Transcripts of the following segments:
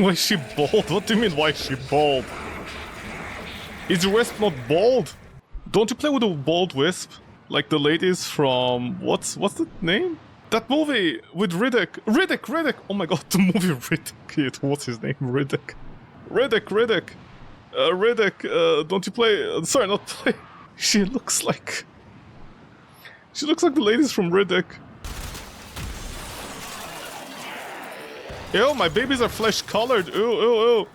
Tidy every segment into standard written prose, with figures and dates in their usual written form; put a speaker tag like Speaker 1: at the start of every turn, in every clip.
Speaker 1: Why is she bald? What do you mean, why is she bald? Is Wisp not bald? Don't you play with a bald Wisp? Like the ladies from... What's the name? That movie with Riddick. Riddick! Oh my god, the movie Riddick. What's his name? Riddick. Riddick. Don't you play... sorry, not play. She looks like the ladies from Riddick. Ew, my babies are flesh-colored. Ew.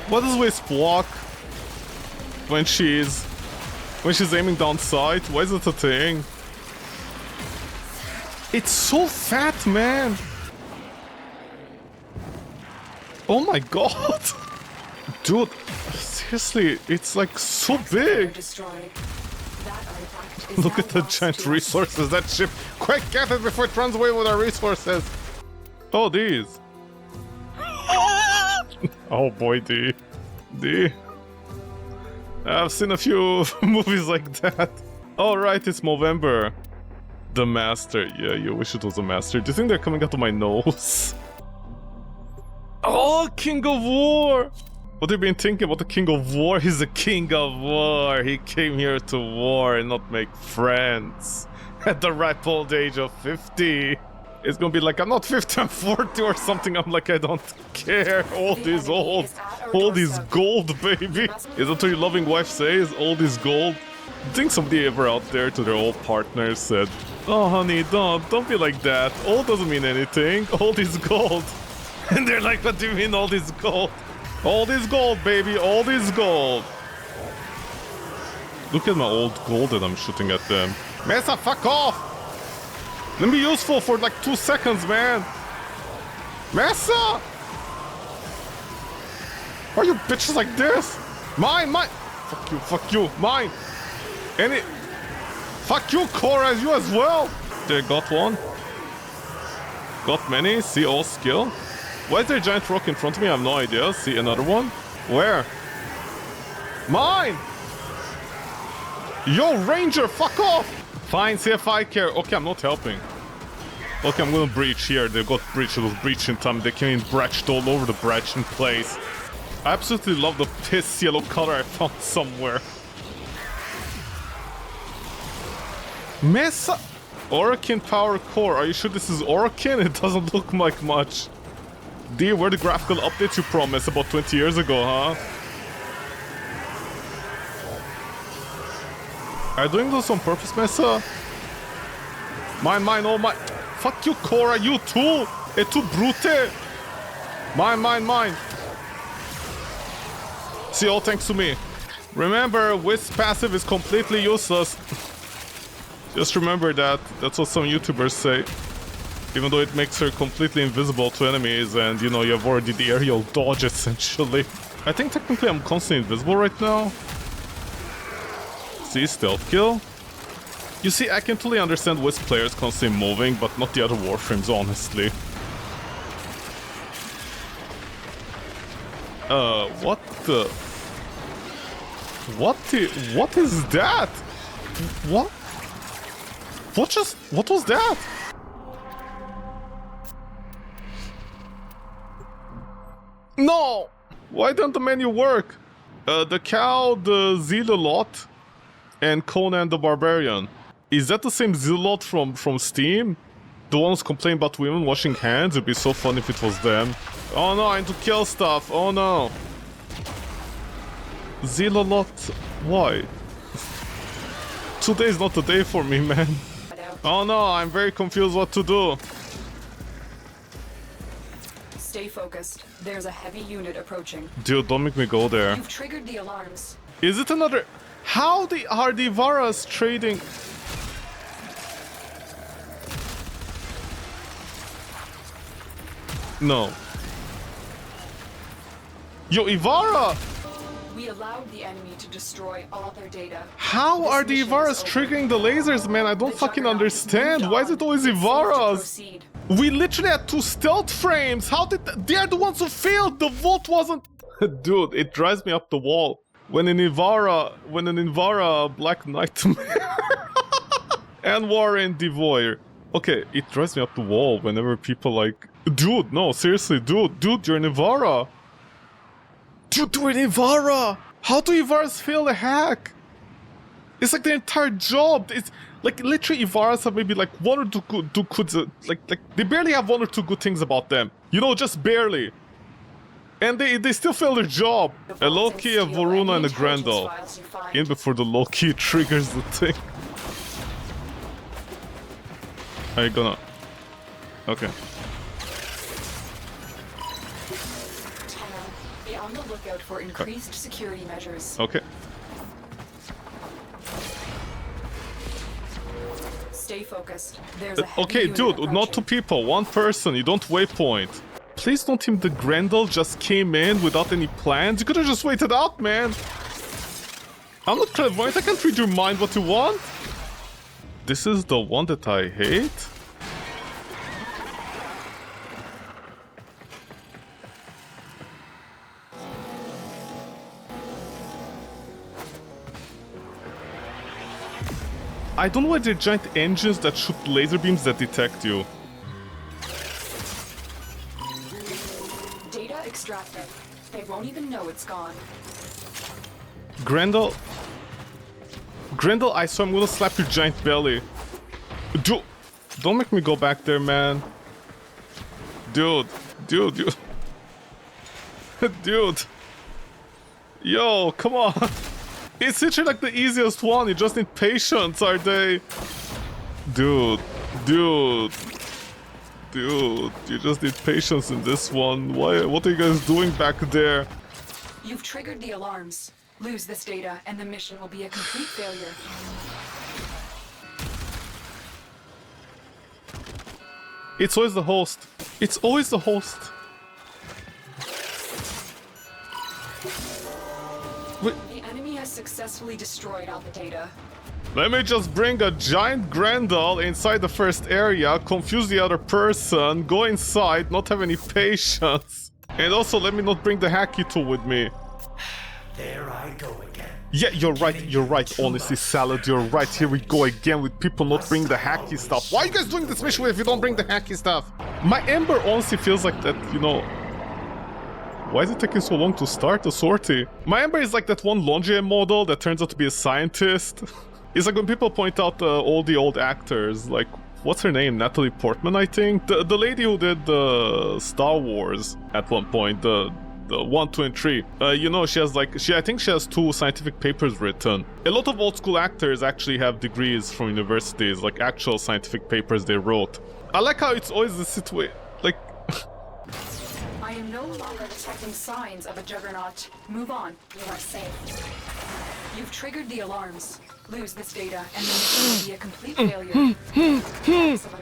Speaker 1: What does Wisp walk when she's aiming down sight? Why is it a thing? It's so fat, man. Oh my god. Dude, seriously, it's like so big. Look at the giant resources, that ship. Quick, get it before it runs away with our resources. Oh, these. Oh boy, D. I've seen a few movies like that. Oh right, it's Movember. The Master. Yeah, you wish it was a Master. Do you think they're coming out of my nose? Oh, King of War! What have you been thinking about the King of War? He's the King of War. He came here to war and not make friends. At the ripe old age of 50. It's gonna be like, I'm not 50, I'm 40 or something. I'm like, I don't care. Old is old. Old is gold, baby. Is that what your loving wife says? Old is gold. I think somebody ever out there to their old partners said, oh honey, don't be like that. Old doesn't mean anything. Old is gold. And they're like, what do you mean old is gold? Old is gold, baby. Old is gold. Look at my old gold that I'm shooting at them. Mesa, fuck off! Let me be useful for like 2 seconds, man. Mesa! Are you bitches like this? Mine! Fuck you, mine! Fuck you, Cora, you as well! They got one. Got many, see all skill. Why is there a giant rock in front of me? I have no idea. See another one? Where? Mine! Yo, Ranger, fuck off! Fine, see if I care. Okay, I'm not helping. Okay, I'm gonna breach here. They got breach. It was breach in time. They came in breached all over the breach in place. I absolutely love the piss yellow color I found somewhere. Mesa! Orokin Power Core. Are you sure this is Orokin? It doesn't look like much. D, where the graphical updates you promised about 20 years ago, huh? Are you doing this on purpose, Mesa? Mine, oh my... Fuck you, Cora, you too! Et tu brute! Mine! See, all thanks to me. Remember, Wisp passive is completely useless. Just remember that. That's what some YouTubers say. Even though it makes her completely invisible to enemies and, you know, you have already the aerial dodge, essentially. I think technically I'm constantly invisible right now. See, stealth kill. You see, I can totally understand Wisp players constantly moving, but not the other Warframes, honestly. What the... What is that? What? What was that? No! Why don't the menu work? The cow, the Zealot, and Conan the Barbarian. Is that the same Zealot from Steam? The ones complaining about women washing hands? It'd be so fun if it was them. Oh no, I need to kill stuff. Oh no. Zealot, why? Today's not the day for me, man. Oh no, I'm very confused what to do.
Speaker 2: Stay focused. There's a heavy unit approaching.
Speaker 1: Dude, don't make me go there.
Speaker 2: You've triggered the alarms.
Speaker 1: Is it another... How are the Ivaras trading... No. Yo, Ivara!
Speaker 2: We allowed the enemy to destroy all their data.
Speaker 1: How are the Ivaras triggering the lasers, man? I don't fucking understand. Why is it always Ivaras? We literally had 2 stealth frames. How did... They are the ones who failed. The vault wasn't... Dude, it drives me up the wall. When an Ivara Black Nightmare and Warren Devoyer Okay, it drives me up the wall whenever people like... Dude, no, seriously, dude, you're in Ivara. Dude, you're in Ivara! How do Ivaras fail a hack? It's like their entire job. It's like literally Ivaras have maybe like one or two good like they barely have one or two good things about them. You know, just barely. And they still fail their job. A Loki, a Varuna, and a Grendel. In before the Loki triggers the thing. Are you gonna... Okay.
Speaker 2: Be on the lookout for increased security measures.
Speaker 1: Okay.
Speaker 2: Stay focused. There's a heavy
Speaker 1: Okay,
Speaker 2: unit
Speaker 1: dude,
Speaker 2: approaching.
Speaker 1: not two people, one person. You don't waypoint. Please don't think the Grendel just came in without any plans. You could have just waited out, man. I'm not clairvoyant. I can't read your mind what you want. This is the one that I hate. I don't know why they're giant engines that shoot laser beams that detect you.
Speaker 2: Data extracted. They won't even know it's gone.
Speaker 1: Grendel, I swear I'm gonna slap your giant belly. Dude, don't make me go back there, man. Dude. Dude. Yo, come on. It's literally like the easiest one. You just need patience, are they? Dude. You just need patience in this one. Why? What are you guys doing back there?
Speaker 2: You've triggered the alarms. Lose this data, and the mission will be a complete failure.
Speaker 1: It's always the host. It's always the host. Wait.
Speaker 2: The enemy has successfully destroyed all the data.
Speaker 1: Let me just bring a giant Grendel inside the first area, confuse the other person, go inside, not have any patience. And also let me not bring the hacky tool with me.
Speaker 3: There I go again.
Speaker 1: Yeah, you're right, honestly, Salad, you're right. Here we go again with people not bringing the hacky stuff. Why are you guys doing this mission if you don't bring the hacky stuff? My Ember honestly feels like that, you know... Why is it taking so long to start a sortie? My Ember is like that one lingerie model that turns out to be a scientist. It's like when people point out all the old actors, like, what's her name? Natalie Portman, I think? The lady who did Star Wars at one point, the 1, 2, and 3. You know, she has like, I think she has 2 scientific papers written. A lot of old school actors actually have degrees from universities, like actual scientific papers they wrote. I like how it's always the situation, like...
Speaker 2: I am no longer detecting signs of a juggernaut. Move on. You are safe. You've triggered the alarms. Lose this data, and the mission will be a complete failure.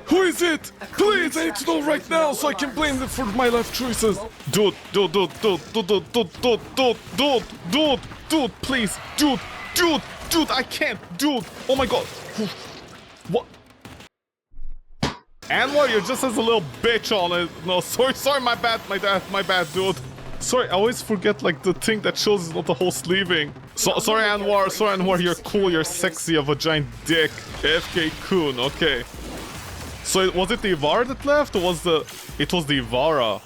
Speaker 1: Who is it? Please, I need to know right now so I can blame them for my life choices. Dude, please, dude, I can't, dude. Oh my god. What? Anwar, you're just as a little bitch on it. No, sorry, my bad, dude. Sorry, I always forget, like, the thing that shows is not the host leaving. Sorry, Anwar, you're cool, you're sexy, you have a giant dick. AFK Kun, okay. So, was it the Ivara that left, or was the... It was the Ivara.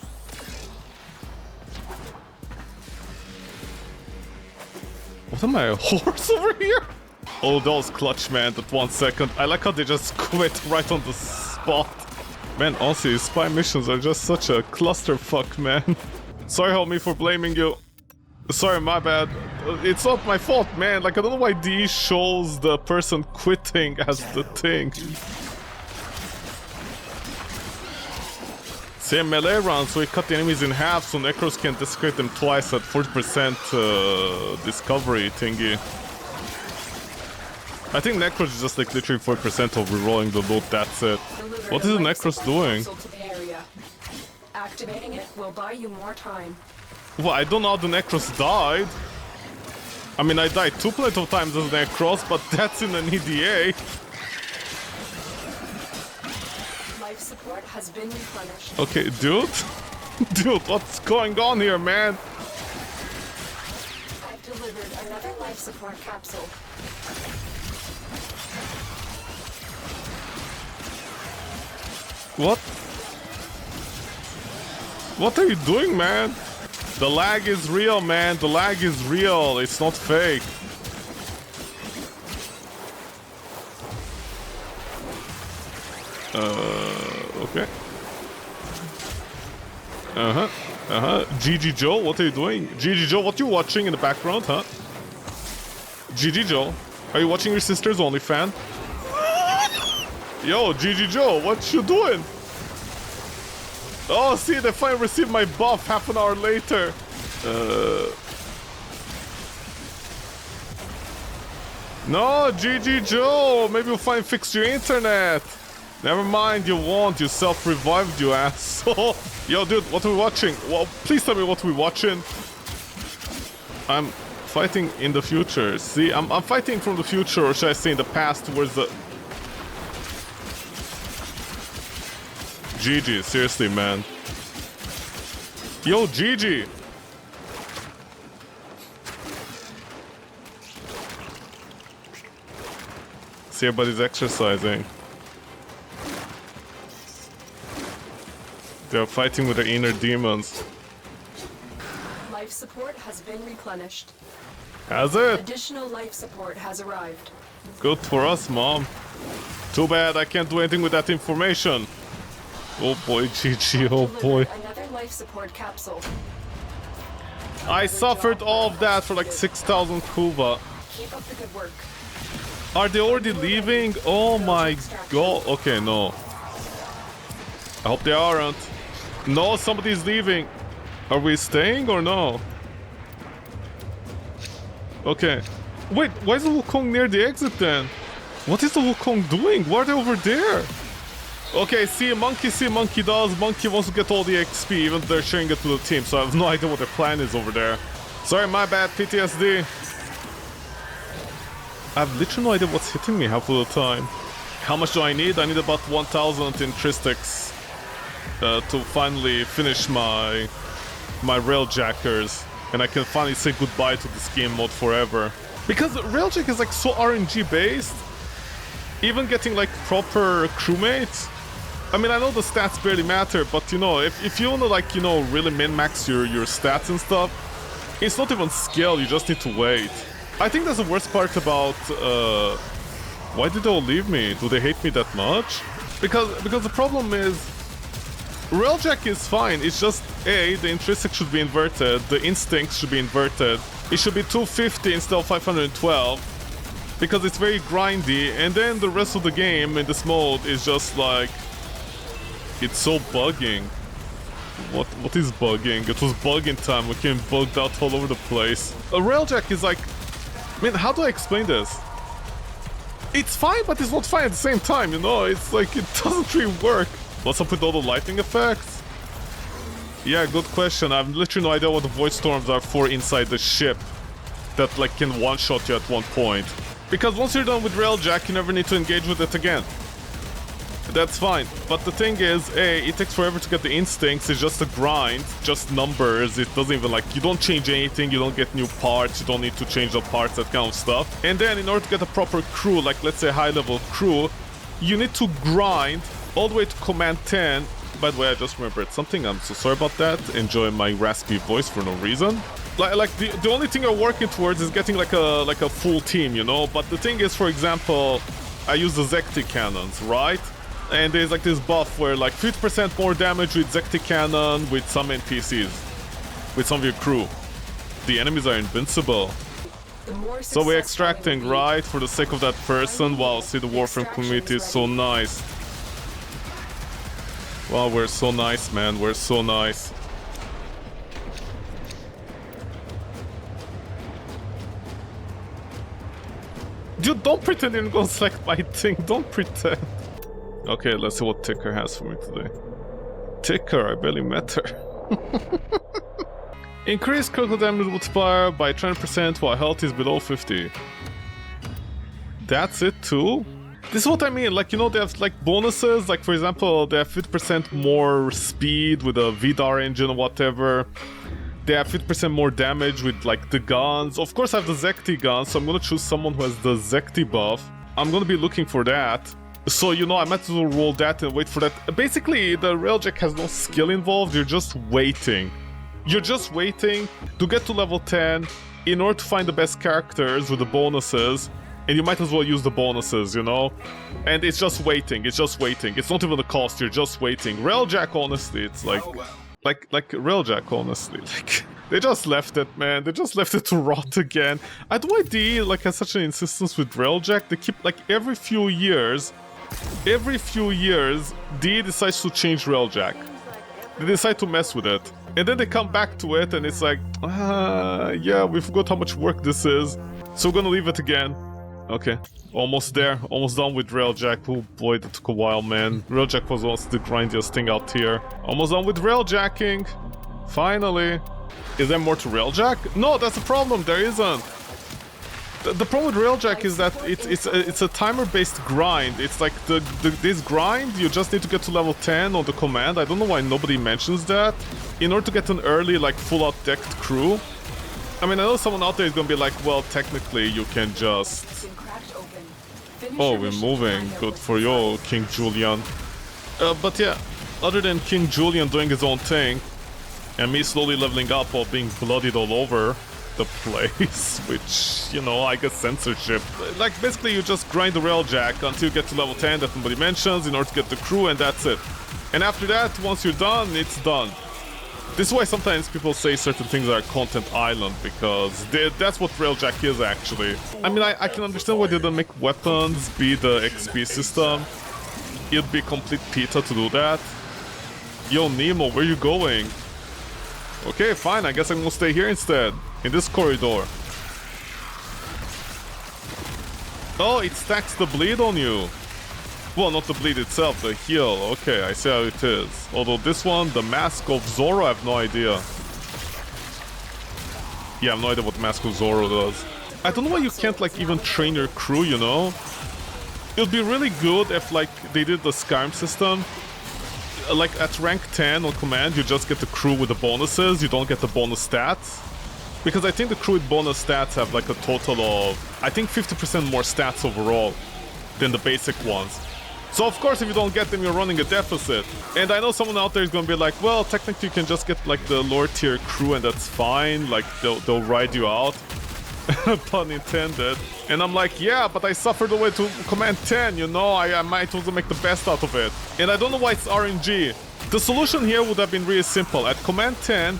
Speaker 1: What am I, a horse over here? Oh, that was clutch, man, that 1 second. I like how they just quit right on the spot. Man, honestly, spy missions are just such a clusterfuck, man. Sorry, homie, for blaming you. Sorry, my bad. It's not my fault, man. Like, I don't know why D shows the person quitting as the thing. Same melee round, so we cut the enemies in half, so Necros can discard them twice at 40% discovery thingy. I think Necros is just like literally 4% of rerolling the loot, that's it. What is the Necros doing?
Speaker 2: Activating it will buy you more time.
Speaker 1: Well, I don't know how the Necros died. I mean, I died plenty of times as Necros, but that's in an EDA.
Speaker 2: Life support has been replenished.
Speaker 1: Okay, dude? Dude, what's going on here, man?
Speaker 2: I've delivered another life support capsule.
Speaker 1: What? What are you doing, man? The lag is real, man. The lag is real. It's not fake. Okay. GG Joe, what are you doing? GG Joe, what you watching in the background, huh? GG Joe, are you watching your sister's OnlyFans? Yo, GG Joe, what you doing? Oh, see, they finally received my buff half an hour later. No, GG Joe, maybe you'll find fix your internet. Never mind, you won't. You self-revived, you asshole. Yo, dude, what are we watching? Well, please tell me what we're watching. I'm fighting in the future. See, I'm fighting from the future, or should I say in the past towards the... GG, seriously, man. Yo, GG. See, everybody's exercising. They're fighting with their inner demons.
Speaker 4: Life support has been replenished.
Speaker 1: Has it?
Speaker 4: Additional life support has arrived.
Speaker 1: Good for us, Mom. Too bad I can't do anything with that information. Oh boy, GG, oh boy.
Speaker 4: Another life support capsule.
Speaker 1: I suffered all of that for like 6,000 Kuba.
Speaker 4: Keep up the good work.
Speaker 1: Are they already leaving? Oh my god. Okay, no. I hope they aren't. No, somebody's leaving. Are we staying or no? Okay. Wait, why is the Wukong near the exit then? What is the Wukong doing? Why are they over there? Okay, see monkey does. Monkey wants to get all the XP, even though they're sharing it to the team, so I have no idea what their plan is over there. Sorry, my bad, PTSD. I have literally no idea what's hitting me half of the time. How much do I need? I need about 1,000 in Tristics to finally finish my railjackers, and I can finally say goodbye to this game mode forever. Because railjack is like so RNG based. Even getting like proper crewmates. I mean, I know the stats barely matter, but you know, if you wanna like, you know, really min-max your stats and stuff, it's not even skill, you just need to wait. I think that's the worst part about, why did they all leave me? Do they hate me that much? Because the problem is, railjack is fine, it's just, A, the intrinsic should be inverted, the instincts should be inverted, it should be 250 instead of 512, because it's very grindy, and then the rest of the game in this mode is just like, it's so bugging. What is bugging? It was bugging time, we came bugged out all over the place. A railjack is like, man, how do I explain this? It's fine, but it's not fine at the same time, you know? It's like, it doesn't really work. What's up with all the lightning effects? Yeah, good question. I have literally no idea what the void storms are for inside the ship that like can one-shot you at one point. Because once you're done with railjack, you never need to engage with it again. That's fine. But the thing is, A, it takes forever to get the instincts, it's just a grind, just numbers, it doesn't even like, you don't change anything, you don't get new parts, you don't need to change the parts, that kind of stuff. And then in order to get a proper crew, like let's say high-level crew, you need to grind all the way to Command 10. By the way, I just remembered something, I'm so sorry about that, enjoy my raspy voice for no reason. Like the only thing I'm working towards is getting like a full team, you know? But the thing is, for example, I use the Zekti cannons, right? And there's like this buff where like 50% more damage with Zekti cannon with some NPCs, with some of your crew. The enemies are invincible. So we're extracting, right? For the sake of that person. Wow, see, the Warframe community is so nice. Wow, we're so nice, man. We're so nice. Dude, don't pretend you're gonna select my thing. Don't pretend. Okay, let's see what Ticker has for me today. Ticker, I barely met her. Increase critical damage multiplier by 20% while health is below 50. That's it too? This is what I mean, like, you know, they have like bonuses, like for example, they have 50% more speed with a VDAR engine or whatever. They have 50% more damage with like the guns. Of course I have the Zekti gun, so I'm gonna choose someone who has the Zekti buff. I'm gonna be looking for that. So, you know, I might as well roll that and wait for that. Basically, the Railjack has no skill involved, you're just waiting. You're just waiting to get to level 10 in order to find the best characters with the bonuses, and you might as well use the bonuses, you know? And it's just waiting, it's just waiting. It's not even a cost, you're just waiting. Railjack, honestly, it's like Railjack, honestly, like... They just left it, man. They just left it to rot again. I don't know why DE like has such an insistence with Railjack. They keep like every few years, DE decides to change Railjack. They decide to mess with it, and then they come back to it, and it's like, yeah, we forgot how much work this is, so we're gonna leave it again. Okay, almost there, almost done with Railjack. Oh boy, that took a while, man. Railjack was almost the grindiest thing out here. Almost done with Railjacking. Finally. Is there more to Railjack? No, that's the problem. There isn't. The problem with Railjack is that it's a timer-based grind. It's like this grind, you just need to get to level 10 on the command. I don't know why nobody mentions that. In order to get an early, like, full-out decked crew. I mean, I know someone out there is gonna be like, well, technically you can just... Oh, we're moving. Good for you, King Julian. But yeah, other than King Julian doing his own thing, and me slowly leveling up while being bloodied all over the place, which, you know, I guess censorship. Like, basically you just grind the Railjack until you get to level 10 that nobody mentions in order to get the crew, and that's it. And after that, once you're done, it's done. This is why sometimes people say certain things are Content Island, because that's what Railjack is, actually. I mean, I can understand why they don't make weapons be the XP system. It'd be complete pita to do that. Yo, Nemo, where you going? Okay, fine, I guess I'm gonna stay here instead, in this corridor. Oh, it stacks the bleed on you. Well, not the bleed itself, the heal. Okay, I see how it is. Although this one, the Mask of Zorro, I have no idea. Yeah, I have no idea what Mask of Zorro does. I don't know why you can't, like, even train your crew, you know? It would be really good if, like, they did the Skyrim system. Like, at rank 10 on command, you just get the crew with the bonuses, you don't get the bonus stats. Because I think the crew with bonus stats have, like, a total of, I think 50% more stats overall than the basic ones. So, of course, if you don't get them, you're running a deficit. And I know someone out there is gonna be like, well, technically you can just get, like, the lower tier crew and that's fine, like, they'll ride you out. Pun intended. And I'm like, yeah, but I suffered the way to command 10, you know, I might also make the best out of it. And I don't know why it's RNG. The solution here would have been really simple. At command 10,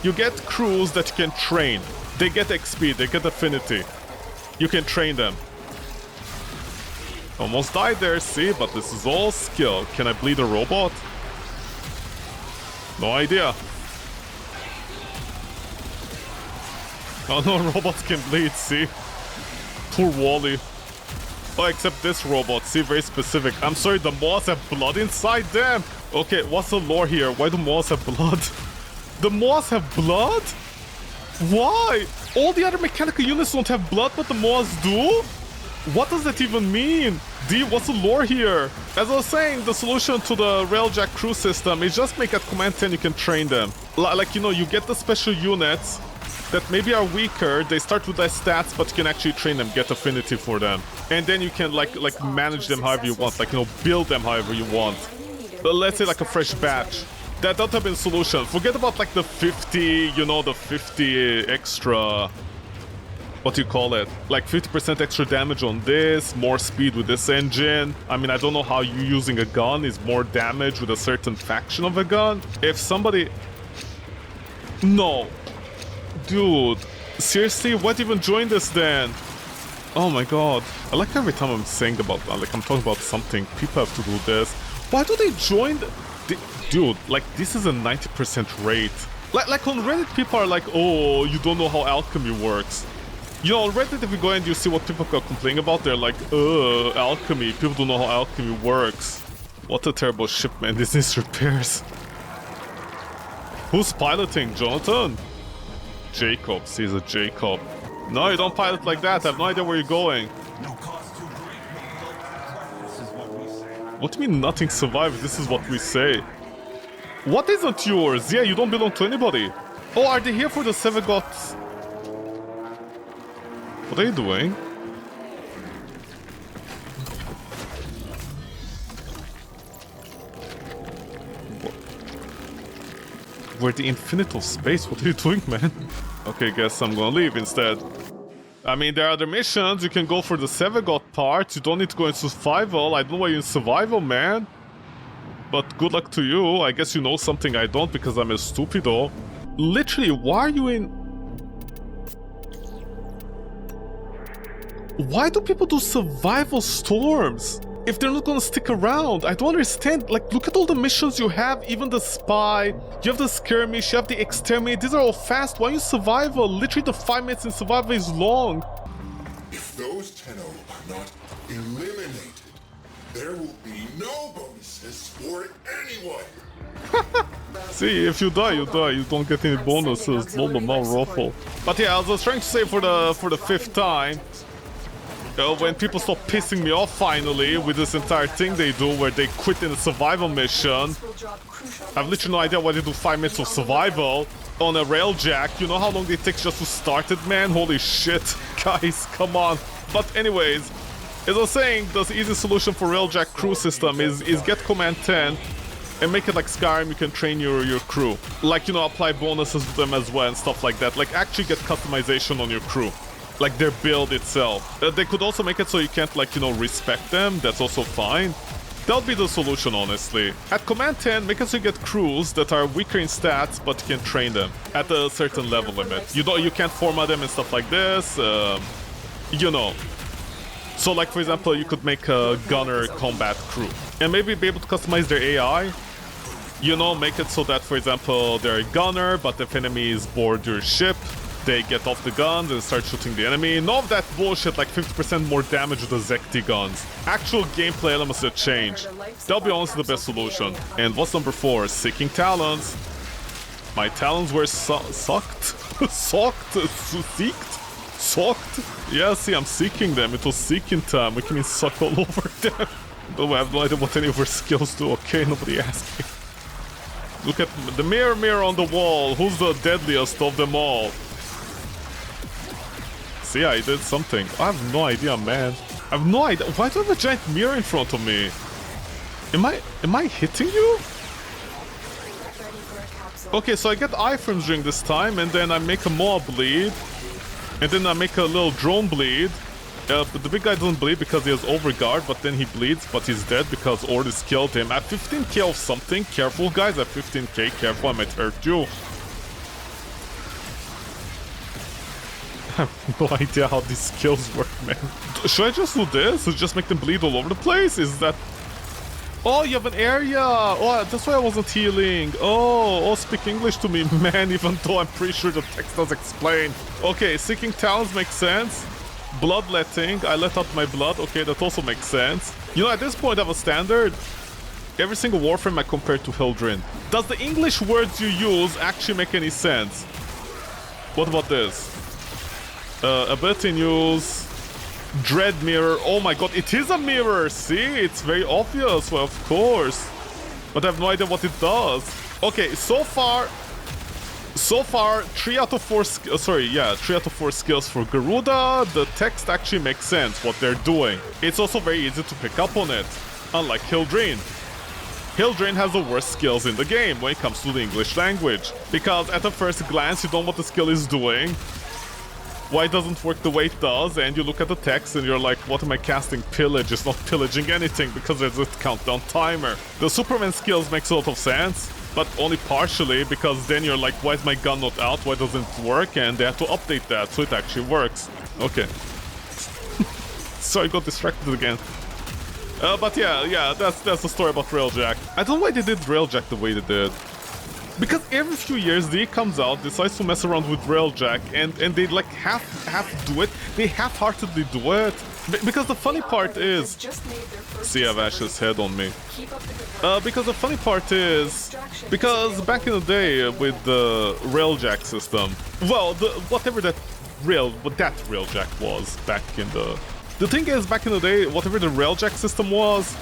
Speaker 1: you get crews that you can train. They get XP, they get affinity. You can train them. Almost died there, see, but this is all skill. Can I bleed a robot? No idea. Oh no, robots can bleed, see? Poor Wally. Oh, except this robot, see, very specific. I'm sorry, the Moas have blood inside them! Okay, what's the lore here? Why do Moas have blood? The Moas have blood? Why? All the other mechanical units don't have blood, but the Moas do? What does that even mean? D, what's the lore here? As I was saying, the solution to the Railjack crew system is just make at command 10 you can train them. Like, you know, you get the special units that maybe are weaker, they start with less stats, but you can actually train them, get affinity for them. And then you can, like manage them however you want, like, you know, build them however you want. Let's say, like, a fresh batch. That would have been a solution. Forget about, like, the 50, you know, the 50 extra... What do you call it? Like 50% extra damage on this, more speed with this engine. I mean, I don't know how you using a gun is more damage with a certain faction of a gun. If somebody... No. Dude. Seriously? What even join this then? Oh my god. I like every time I'm saying about, like, I'm talking about something, people have to do this. Why do they join Dude, like, this is a 90% rate. Like on Reddit, people are like, oh, you don't know how alchemy works. You know, on Reddit, if you go and you see what people are complaining about, they're like, alchemy, people don't know how alchemy works. What a terrible ship, man, this needs repairs. Who's piloting, Jonathan? Jacob, he's a Jacob. No, you don't pilot like that, I have no idea where you're going. What do you mean nothing survived? This is what we say. What isn't yours? Yeah, you don't belong to anybody. Oh, are they here for the Seven Gods? What are you doing? We're the infinite of space. What are you doing, man? Okay, guess I'm gonna leave instead. I mean, there are other missions. You can go for the Sevagot part. You don't need to go into survival. I don't know why you're in survival, man. But good luck to you. I guess you know something I don't because I'm a stupido. Literally, why are you in... Why do people do survival storms? If they're not gonna stick around, I don't understand. Like, look at all the missions you have, even the spy, you have the skirmish, you have the exterminate, these are all fast. Why are you survival? Literally the 5 minutes in survival is long.
Speaker 5: If those Tenno are not eliminated, there will be no bonuses for anyone.
Speaker 1: See, if you die, you die. You don't get any bonuses. Normal ruffle. But yeah, I was trying to say for the 5th time, when people stop pissing me off finally with this entire thing they do where they quit in a survival mission. I've literally no idea why they do 5 minutes of survival on a railjack. You know how long it takes just to start it, man? Holy shit. Guys, come on. But anyways, as I was saying, the easy solution for railjack crew system is get Command 10 and make it like Skyrim. You can train your crew. Like, you know, apply bonuses to them as well and stuff like that. Like, actually get customization on your crew. Like their build itself. They could also make it so you can't, like, you know, respect them. That's also fine. That'll be the solution, honestly. At Command 10, make it so you get crews that are weaker in stats, but you can train them at a certain level limit. You can't format them and stuff like this. You know. So, like, for example, you could make a gunner combat crew. And maybe be able to customize their AI. You know, make it so that, for example, they're a gunner, but if enemies board your ship, they get off the guns and start shooting the enemy. None of that bullshit, like 50% more damage with the Zekti guns. Actual gameplay elements that change. That'll be honestly the best solution. And what's number 4? Seeking talents. My talents were sucked? Socked? Seeked? Socked? Yeah, see, I'm seeking them. It was seeking time. We can mean suck all over them. Though I have no idea what any of our skills do. Okay, nobody asked me. Look at the mirror on the wall. Who's the deadliest of them all? See, I did something. I have no idea, man. I have no idea. Why do I have a giant mirror in front of me? Am I hitting you? Okay, so I get iframes during this time, and then I make a mob bleed. And then I make a little drone bleed. But the big guy doesn't bleed because he has overguard, but then he bleeds, but he's dead because Ordis killed him. At 15k of something, careful guys, at 15k, careful, I might hurt you. I have no idea how these skills work, man. Should I just do this? Or just make them bleed all over the place? Is that... Oh, you have an area! Oh, that's why I wasn't healing. Oh, speak English to me, man, even though I'm pretty sure the text does explain. Okay, seeking talents makes sense. Bloodletting, I let out my blood. Okay, that also makes sense. You know, at this point I have a standard. Every single Warframe I compare to Hildrin. Does the English words you use actually make any sense? What about this? Ability news. Dread mirror. Oh my god, it is a mirror! See? It's very obvious, well, of course. But I have no idea what it does. Okay, so far 3 out of 4 3 out of 4 skills for Garuda. The text actually makes sense what they're doing. It's also very easy to pick up on it, unlike Hildrin. Hildrin has the worst skills in the game when it comes to the English language, because at the first glance you don't know what the skill is doing, why it doesn't work the way it does, and you look at the text and you're like, what am I casting? Pillage. It's not pillaging anything because there's a countdown timer. The Superman skills makes a lot of sense, but only partially, because then you're like, why is my gun not out? Why doesn't it work? And they have to update that so it actually works. Okay. So I got distracted again. But yeah, that's the story about Railjack. I don't know why they did Railjack the way they did. Because every few years, DE comes out, decides to mess around with Railjack, and they like half do it. They half-heartedly do it. Because the funny part is... See, I have Ash's head on me. Because the funny part is... Because back in the day with the Railjack system... Well, whatever that Railjack was back in the... The thing is, back in the day, whatever the Railjack system was...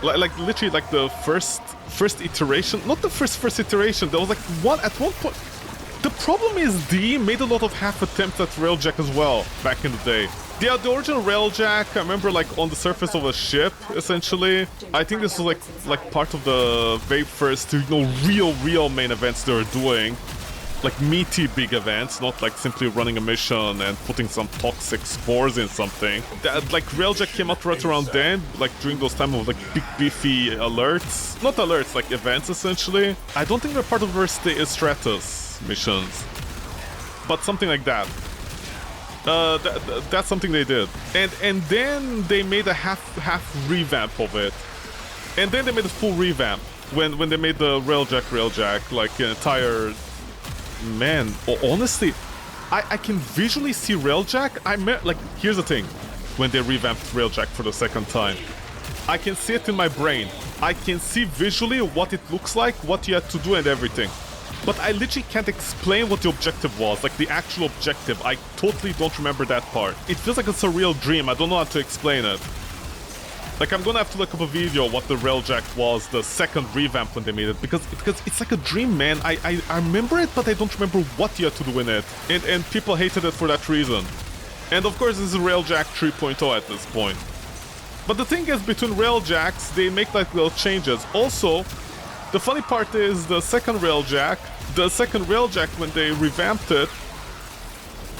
Speaker 1: Like literally like the first iteration, not the first iteration, there was like at one point. The problem is DE made a lot of half attempts at Railjack as well back in the day. Yeah, the original railjack, I remember like on the surface of a ship, essentially. I think this was like part of the very first, you know, real main events they were doing. Like meaty big events, not like simply running a mission and putting some toxic spores in something. That, like railjack came out right around then, like during those time of like big beefy alerts. Not alerts, like events essentially. I don't think they're part of their Stratus missions, but something like that. That's something they did, and then they made a half revamp of it, and then they made a full revamp when they made the railjack like an entire. Man, honestly, I can visually see railjack. Like, here's the thing, when they revamped railjack for the second time, I can see it in my brain. I can see visually what it looks like, what you had to do, and everything. But I literally can't explain what the objective was, like the actual objective. I totally don't remember that part. It feels like a surreal dream. I don't know how to explain it. Like, I'm gonna have to look up a video what the railjack was, the second revamp when they made it, because it's like a dream, man. I remember it, but I don't remember what you had to do in it. And people hated it for that reason. And of course, this is railjack 3.0 at this point. But the thing is, between railjacks, they make like little changes. Also, the funny part is the second railjack when they revamped it,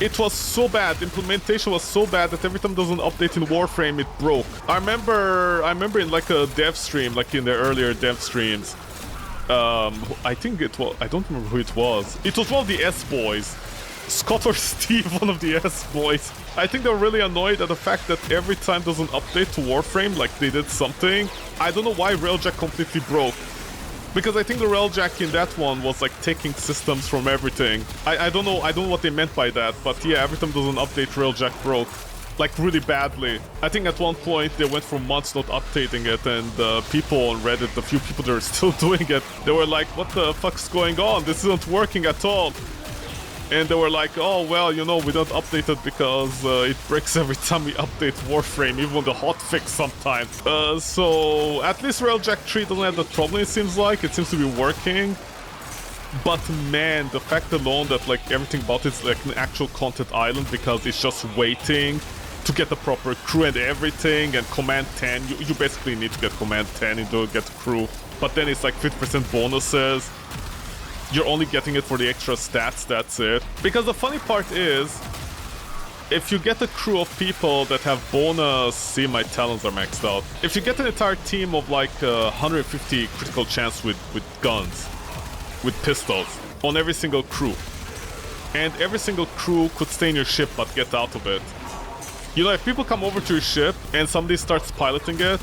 Speaker 1: it was so bad, the implementation was so bad that every time there was an update in Warframe, it broke. I remember in like a dev stream, like in the earlier dev streams, I think it was, I don't remember who it was. It was one of the S-boys. Scott or Steve, one of the S-boys. I think they were really annoyed at the fact that every time there's an update to Warframe, like they did something. I don't know why railjack completely broke. Because I think the railjack in that one was like taking systems from everything. I don't know what they meant by that, but yeah, every time there's an update, railjack broke. Like really badly. I think at one point they went for months not updating it, and people on Reddit, the few people that are still doing it, they were like, what the fuck's going on? This isn't working at all. And they were like, oh, well, you know, we don't update it because it breaks every time we update Warframe, even with the hotfix sometimes. So at least railjack 3 doesn't have that problem, it seems like. It seems to be working. But man, the fact alone that like everything about it's like an actual content island because it's just waiting to get the proper crew and everything, and Command 10, you basically need to get Command 10 in order to get the crew. But then it's like 50% bonuses. You're only getting it for the extra stats, that's it. Because the funny part is, if you get a crew of people that have bonus... See, my talents are maxed out. If you get an entire team of like 150 critical chance with guns, with pistols, on every single crew, and every single crew could stay in your ship but get out of it. You know, if people come over to your ship and somebody starts piloting it,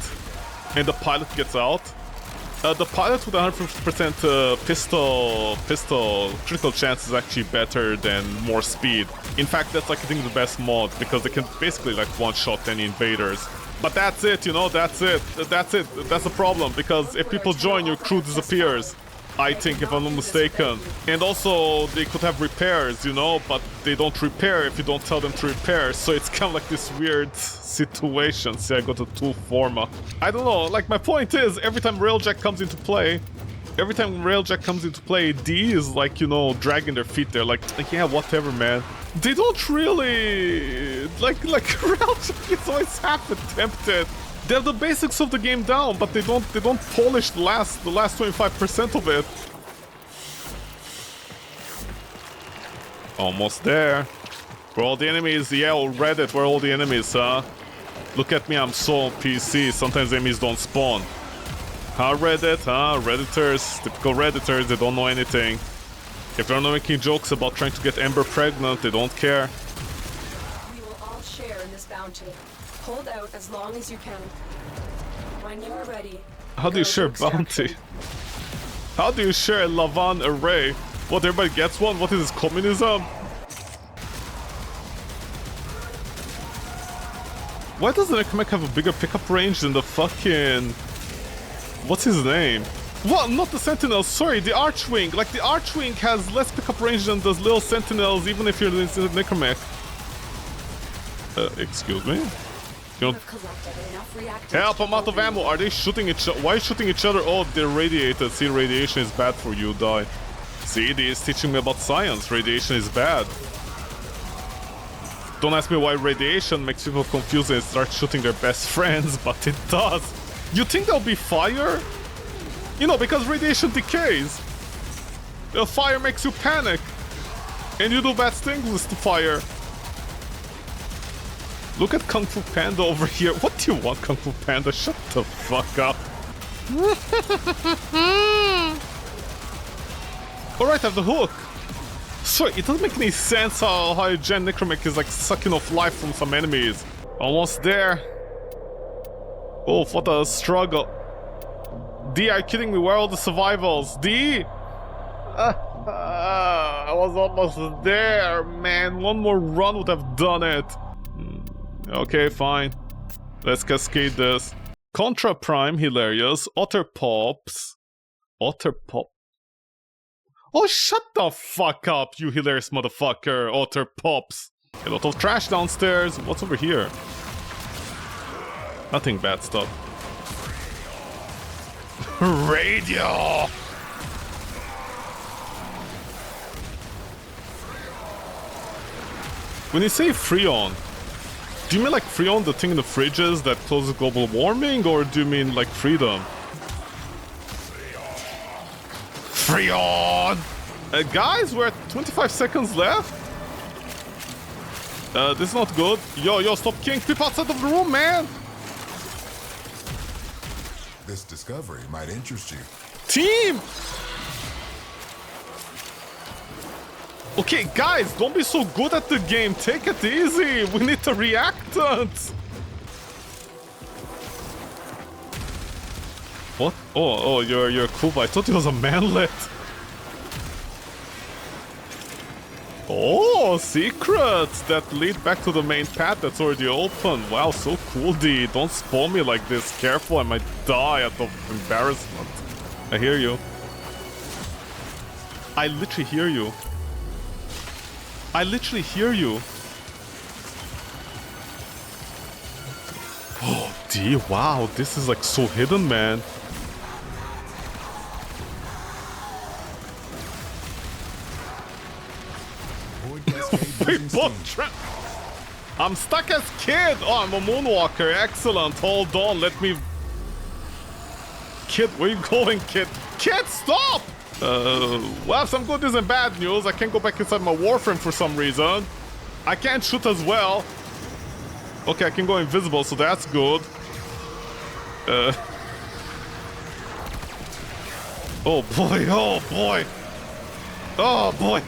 Speaker 1: and the pilot gets out, the pilot with 150% pistol critical chance is actually better than more speed. In fact, that's like I think the best mod because they can basically like one-shot any invaders. But that's it, you know, that's it. That's the problem, because if people join, your crew disappears. I think, if I'm not mistaken. And also, they could have repairs, you know, but they don't repair if you don't tell them to repair. So it's kind of like this weird situation. See, I got a tool forma. I don't know, like, my point is, every time railjack comes into play, D is like, you know, dragging their feet there, like yeah, whatever, man. They don't really... Like railjack is always half attempted. They have the basics of the game down, but they don't polish the last 25% of it. Almost there. Where all the enemies? Yeah, on Reddit, where are all the enemies, huh? Look at me, I'm so on PC, sometimes enemies don't spawn. Huh, Reddit? Huh? Redditors, typical Redditors, they don't know anything. If they're not making jokes about trying to get Ember pregnant, they don't care.
Speaker 4: We will all share in this bounty. Hold out as long as you can. When you are ready.
Speaker 1: How do you share bounty? How do you share a Lavan array? What, everybody gets one? What is this, communism? Why doesn't Economic have a bigger pickup range than the fucking... What's his name? What? Not the Sentinels, sorry, the Archwing. Like, the Archwing has less pickup range than those little Sentinels, even if you're in the Necromech. Excuse me? You know, help, I'm out of ammo. Are they shooting each other? Why shooting each other? Oh, they're radiated. See, radiation is bad for you, die. See, he is teaching me about science. Radiation is bad. Don't ask me why radiation makes people confused and start shooting their best friends, but it does. You think there'll be fire? You know, because radiation decays. Fire makes you panic. And you do bad things with the fire. Look at Kung Fu Panda over here. What do you want, Kung Fu Panda? Shut the fuck up. Alright, I have the hook. Sorry, it doesn't make any sense how a Gen Necromech is like sucking off life from some enemies. Almost there. Oh, what a struggle. D, are you kidding me? Where are all the survivals? D? I was almost there, man. One more run would have done it. Okay, fine. Let's cascade this. Contra Prime, hilarious. Otter Pops. Otter Pop. Oh, shut the fuck up, you hilarious motherfucker. Otter Pops. A lot of trash downstairs. What's over here? Nothing bad stuff. Radio! When you say Freon, do you mean like Freon, the thing in the fridges that causes global warming, or do you mean like freedom? Freon! Guys, we're at 25 seconds left. This is not good. Yo, stop killing people outside of the room, man!
Speaker 5: This discovery might interest you.
Speaker 1: Team! Okay, guys, don't be so good at the game. Take it easy. We need the reactant. What? Oh, you're cool. I thought it was a manlet. Oh, secrets that lead back to the main path that's already open. Wow, so cool, D. Don't spawn me like this. Careful, I might die out of embarrassment. I hear you. I literally hear you. I literally hear you. Oh, D, wow, this is like so hidden, man. I'm stuck as kid. Oh, I'm a moonwalker. Excellent. Hold on. Let me. Kid, where you going, kid? Kid, stop! Well, some good news and bad news. I can't go back inside my Warframe for some reason. I can't shoot as well. Okay, I can go invisible, so that's good. Oh boy, oh boy. Oh boy.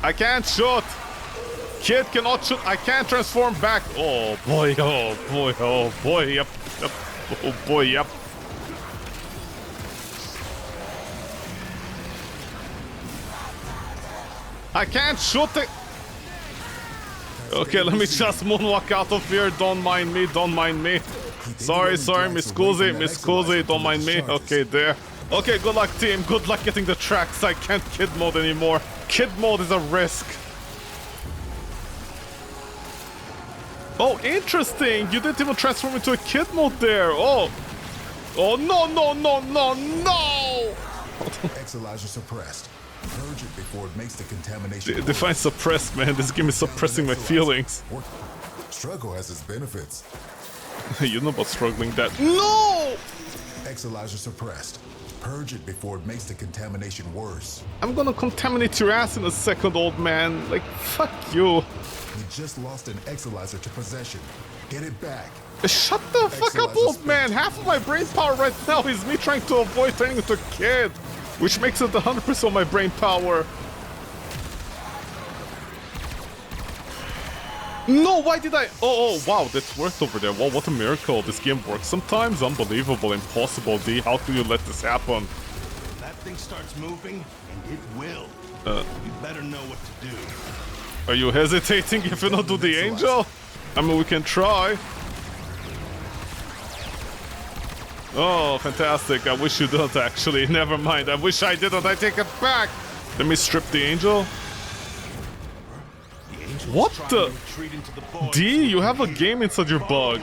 Speaker 1: I can't shoot. Kid cannot shoot. I can't transform back. Oh boy, oh boy, oh boy, yep. Oh boy, yep. I can't shoot it. Okay, let me just moonwalk out of here. Don't mind me, don't mind me. Sorry, Miss Cozy, don't mind me. Okay, there. Okay, good luck, team. Good luck getting the tracks. I can't kid mode anymore. Kid mode is a risk. Oh, interesting. You didn't even transform into a kid mode there. Oh. Oh, no.
Speaker 5: Exolizer suppressed. Purge it before it makes the contamination.
Speaker 1: Define suppressed, man. This game is suppressing my feelings.
Speaker 5: Struggle has its benefits.
Speaker 1: You know about struggling that. No!
Speaker 5: Exolizer suppressed. Purge it before it makes the contamination worse.
Speaker 1: I'm gonna contaminate your ass in a second, old man. Like, fuck you.
Speaker 5: You just lost an Exolizer to possession. Get it back.
Speaker 1: Shut the fuck up, old man. Half of my brain power right now is me trying to avoid turning into a kid, which makes it 100% of my brain power. No, why did I? Oh, wow, that worked over there. Wow, what a miracle. This game works sometimes. Unbelievable, impossible, D. How could you let this happen?
Speaker 3: That thing starts moving, and it will. You better know what to do.
Speaker 1: Are you hesitating if you don't do the angel? I mean, we can try. Oh, fantastic. I wish you didn't, actually. Never mind. I wish I didn't. I take it back. Let me strip the angel. What the? D, you have a game inside your bug.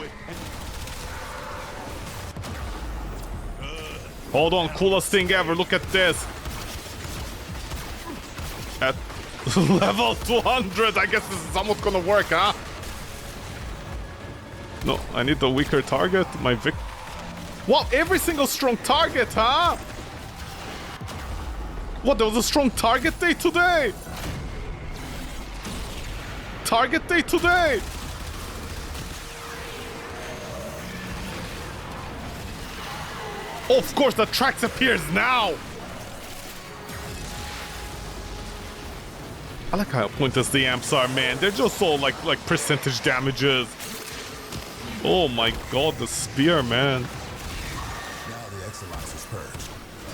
Speaker 1: Hold on, coolest thing ever. Look at this. Level 200. I guess this is somewhat gonna work, huh? No, I need a weaker target. My Vic. What? Every single strong target, huh? What? There was a strong target day today. Target day today. Oh, of course, the tracks appears now. I like how pointless the amps are, man. They're just all like percentage damages. Oh my god, the spear, man.
Speaker 6: Now the Exolizer's purged.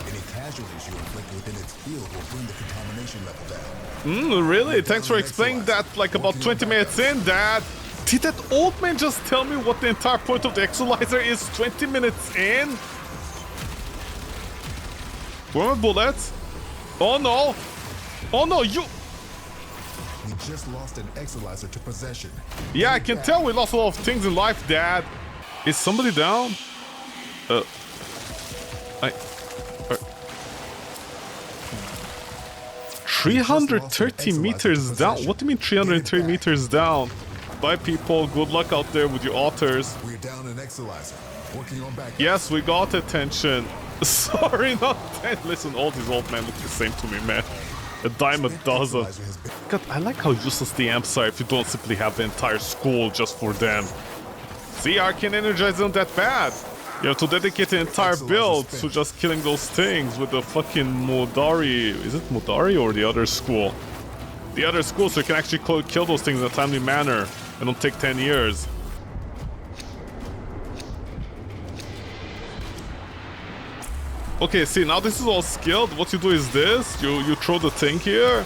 Speaker 6: Any casualties you inflict within its field will bring the contamination level down.
Speaker 1: Really? Thanks for explaining that like about 20 minutes in, Dad. Did that old man just tell me what the entire point of the Exolizer is 20 minutes in? Where are my bullets? Oh no! Oh no, you...
Speaker 6: We just lost an Exolizer to possession.
Speaker 1: Yeah, I can tell we lost a lot of things in life, Dad. Is somebody down? 330 meters down? What do you mean 330 meters down? Bye, people. Good luck out there with your otters.
Speaker 6: We're down an Exolizer. Working on back.
Speaker 1: Yes, we got attention. Sorry, not 10. Listen, all these old men look the same to me, man. A dime a dozen. God, I like how useless the amps are if you don't simply have the entire school just for them. See, Arcane Energize isn't that bad. You have to dedicate an entire build to just killing those things with the fucking Mudari. Is it Mudari or the other school? The other school, so you can actually kill those things in a timely manner and don't take 10 years. Okay, see, now this is all skilled. What you do is this. You throw the thing here.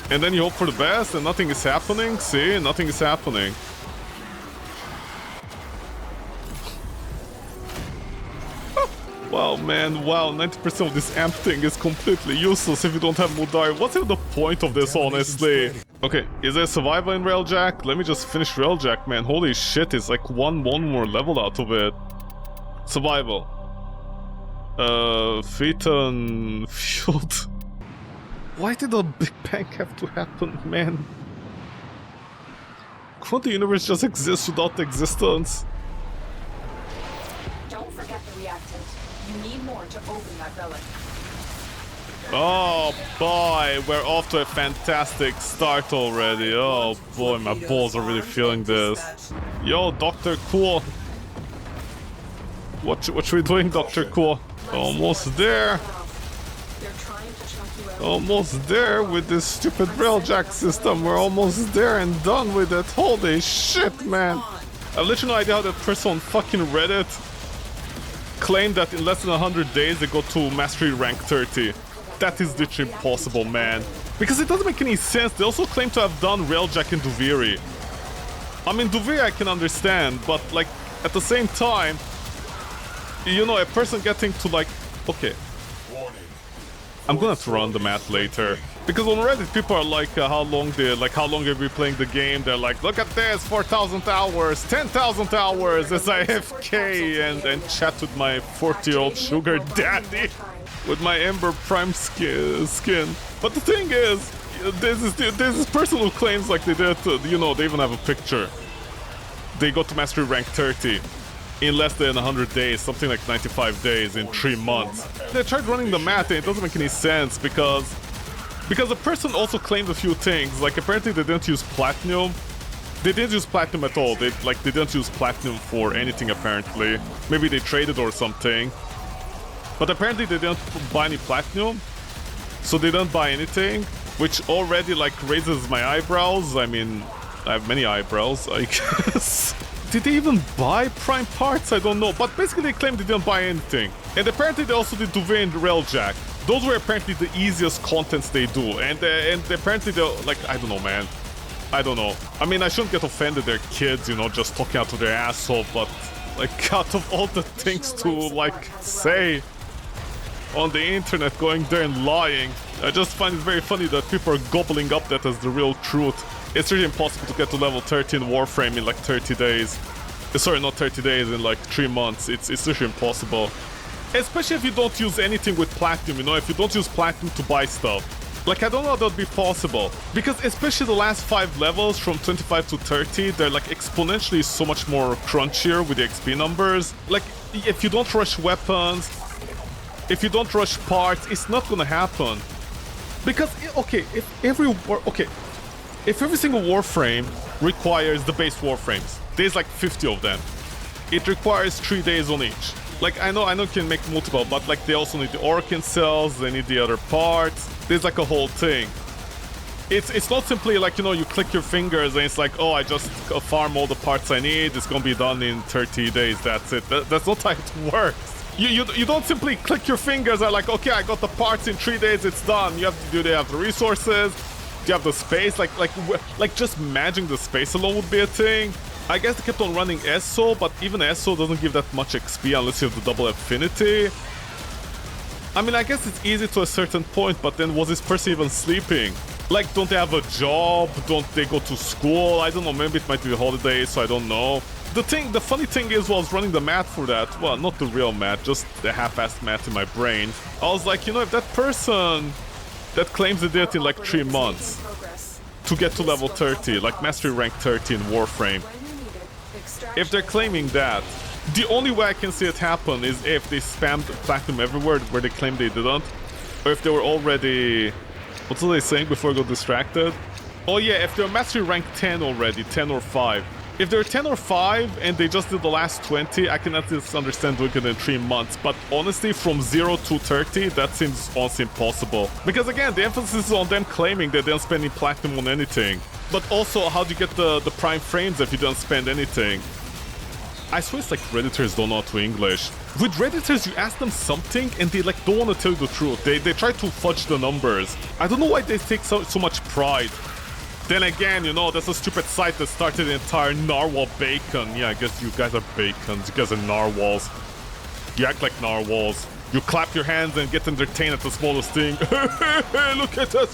Speaker 1: And then you hope for the best and nothing is happening. See, nothing is happening. Wow, man, wow, 90% of this amp thing is completely useless if you don't have Mudari. What's even the point of this, honestly? Okay, is there survival in Railjack? Let me just finish Railjack, man. Holy shit, it's like one more level out of it. Survival. Phaeton Field. Why did a Big Bang have to happen, man? Couldn't the universe just exist without existence?
Speaker 2: Don't forget the reactant. You need more to open that relic.
Speaker 1: Oh boy, we're off to a fantastic start already. Oh boy, my balls are really feeling this. Yo, Dr. Cool. What we doing, Dr. Cool? Almost there. Almost there with this stupid railjack system. We're almost there and done with it. Holy shit, man. I have literally no idea how that person on fucking Reddit claimed that in less than 100 days they got to mastery rank 30. That is literally impossible, man. Because it doesn't make any sense. They also claim to have done railjack in Duviri. I mean, Duviri I can understand, but like at the same time, you know, a person getting to like, okay, I'm gonna have to run the math later. Because on Reddit people are like, how long have you playing the game? They're like, look at this, 4,000 hours, 10,000 hours as I AFK and chat with my 40-year-old sugar daddy with my Ember Prime skin. But the thing is, there's this person who claims like they did, you know, they even have a picture. They got to mastery rank 30. In less than 100 days, something like 95 days in 3 months. They tried running the math and it doesn't make any sense because the person also claimed a few things. Like apparently they didn't use platinum. They didn't use platinum at all. They didn't use platinum for anything apparently. Maybe they traded or something. But apparently they didn't buy any platinum. So they didn't buy anything, which already like raises my eyebrows. I mean, I have many eyebrows, I guess. Did they even buy prime parts? I don't know. But basically they claimed they didn't buy anything. And apparently they also did Duvet and Railjack. Those were apparently the easiest contents they do. And apparently they're like, I don't know, man. I don't know. I mean, I shouldn't get offended. They're kids, you know, just talking out to their asshole. But like, out of all the things to like say on the internet, going there and lying, I just find it very funny that people are gobbling up that as the real truth. It's really impossible to get to level 30 in Warframe in like 30 days. Sorry, not 30 days, in like 3 months. It's literally impossible. Especially if you don't use anything with platinum, you know, if you don't use platinum to buy stuff. Like, I don't know how that would be possible. Because especially the last 5 levels from 25 to 30, they're like exponentially so much more crunchier with the XP numbers. Like, if you don't rush weapons, if you don't rush parts, it's not gonna happen. Because, okay, if every single Warframe requires the base Warframes, there's like 50 of them. It requires 3 days on each. Like, I know you can make multiple, but like they also need the Orkin cells, they need the other parts. There's like a whole thing. It's not simply like, you know, you click your fingers and it's like, oh, I just farm all the parts I need, it's gonna be done in 30 days, that's it. That's not how it works. You don't simply click your fingers and like, okay, I got the parts in 3 days, it's done. You have to they have the resources, you have the space, like just managing the space alone would be a thing. I guess they kept on running ESO, but even ESO doesn't give that much XP unless you have the double affinity. I mean, I guess it's easy to a certain point, but then was this person even sleeping? Like, don't they have a job? Don't they go to school? I don't know, maybe it might be a holiday, so I don't know. The funny thing is, while I was running the math for that, well, not the real math, just the half-assed math in my brain, I was like, you know, if that person that claims they did it in like 3 months to get to level 30, like mastery rank 30 in Warframe, if they're claiming that, the only way I can see it happen is if they spammed platinum everywhere where they claim they didn't, or if they were already... What were they saying before I got distracted? Oh yeah, if they're mastery rank 10 already, 10 or 5. If they're 10 or 5 and they just did the last 20, I can at least understand doing it in 3 months. But honestly, from 0 to 30, that seems almost impossible. Because again, the emphasis is on them claiming that they don't spend any platinum on anything. But also, how do you get the prime frames if you don't spend anything? I swear it's like Redditors don't know how to English. With Redditors, you ask them something and they like don't want to tell you the truth. They try to fudge the numbers. I don't know why they take so much pride. Then again, you know, that's a stupid site that started the entire narwhal bacon. Yeah, I guess you guys are bacons. You guys are narwhals. You act like narwhals. You clap your hands and get entertained at the smallest thing. Look at us.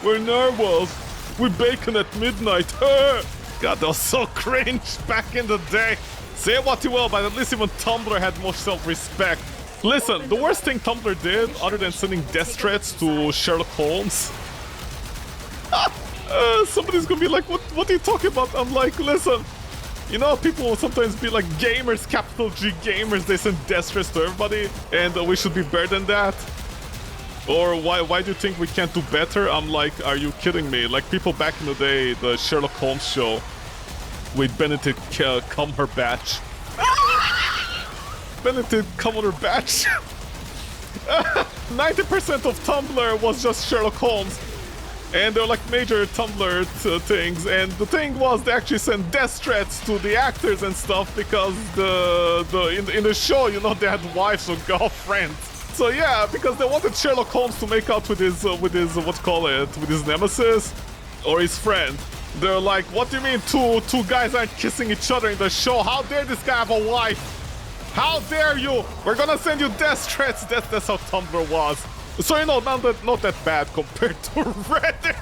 Speaker 1: We're narwhals. We bacon at midnight. God, that was so cringe back in the day. Say what you will, but at least even Tumblr had more self-respect. Listen, the worst thing Tumblr did, other than sending death threats to Sherlock Holmes... somebody's gonna be like, what are you talking about? I'm like, listen, you know, people will sometimes be like gamers, capital G gamers, they send death threats to everybody, and we should be better than that. Or why do you think we can't do better? I'm like, are you kidding me? Like people back in the day, the Sherlock Holmes show with Benedict Cumberbatch. Benedict Cumberbatch. 90% of Tumblr was just Sherlock Holmes. And they're like major Tumblr things, and the thing was they actually sent death threats to the actors and stuff because in the show, you know, they had wives or girlfriends. So yeah, because they wanted Sherlock Holmes to make out with his with his nemesis or his friend. They're like, what do you mean two guys aren't kissing each other in the show? How dare this guy have a wife? How dare you? We're gonna send you death threats. That's how Tumblr was. So, you know, not that bad compared to Reddit.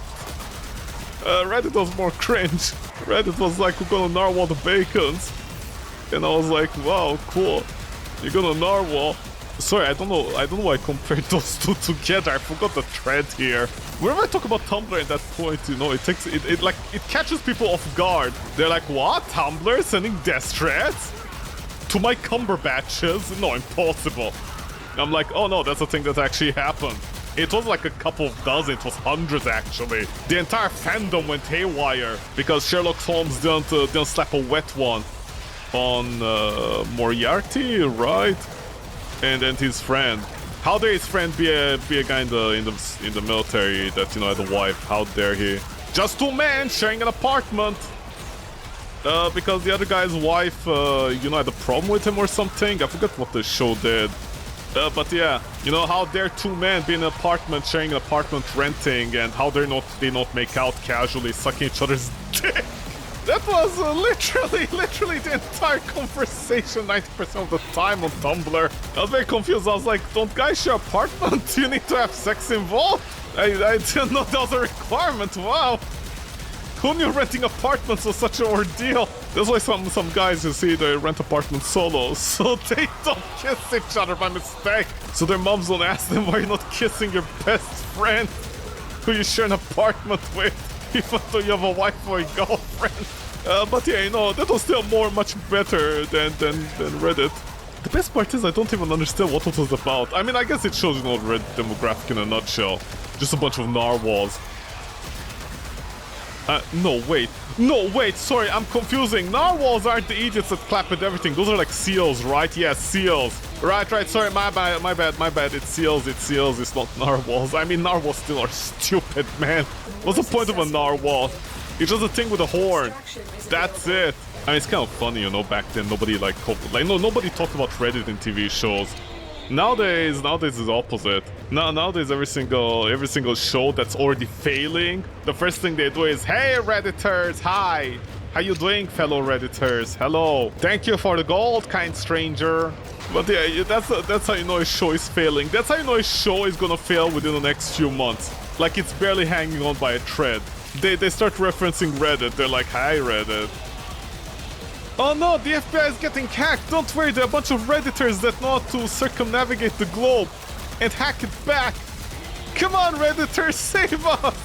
Speaker 1: Reddit was more cringe. Reddit was like, we're gonna narwhal the bacons. And I was like, wow, cool. You're gonna narwhal. Sorry, I don't know why I compared those two together. I forgot the thread here. Whenever I talk about Tumblr at that point, you know, it catches people off guard. They're like, what? Tumblr sending death threats? To my Cumberbatches? No, impossible. I'm like, oh no, that's a thing that actually happened. It was like a couple of dozen, it was hundreds actually. The entire fandom went haywire because Sherlock Holmes didn't slap a wet one on Moriarty, right? And his friend. How dare his friend be a guy in the military that, you know, had a wife? How dare he? Just 2 men sharing an apartment. Because the other guy's wife, you know, had a problem with him or something. I forgot what the show did. But yeah, you know, how dare 2 men be in an apartment, sharing an apartment, renting, and how dare they not make out casually, sucking each other's dick. That was literally the entire conversation 90% of the time on Tumblr. I was very confused. I was like, don't guys share apartment? You need to have sex involved? I didn't know that was a requirement. Wow. Who knew renting apartments was such an ordeal? That's why some guys, you see, they rent apartments solo, so they don't kiss each other by mistake. So their moms don't ask them, why you're not kissing your best friend? who you share an apartment with, even though you have a wife or a girlfriend. But yeah, you know, that was still much better than Reddit. The best part is I don't even understand what it was about. I mean, I guess it shows, you know, the Reddit demographic in a nutshell. Just a bunch of narwhals. No, wait, sorry, I'm confusing. Narwhals aren't the idiots that clap at everything. Those are like seals, right? Yes, seals. Right, sorry, my bad. It's seals, it's not narwhals. I mean, narwhals still are stupid, man. What's the point of a narwhal? It's just a thing with a horn. That's it. I mean, it's kind of funny, you know, back then nobody nobody talked about Reddit in TV shows. Nowadays it's the opposite. Nowadays every single show that's already failing, the first thing they do is, "Hey Redditors, hi! How you doing, fellow Redditors? Hello. Thank you for the gold, kind stranger." But yeah, that's how you know a show is failing. That's how you know a show is gonna fail within the next few months. Like it's barely hanging on by a thread. They start referencing Reddit. They're like, "Hi Reddit." Oh no, the FBI is getting hacked! Don't worry, there are a bunch of Redditors that know how to circumnavigate the globe and hack it back! Come on, Redditors, save us!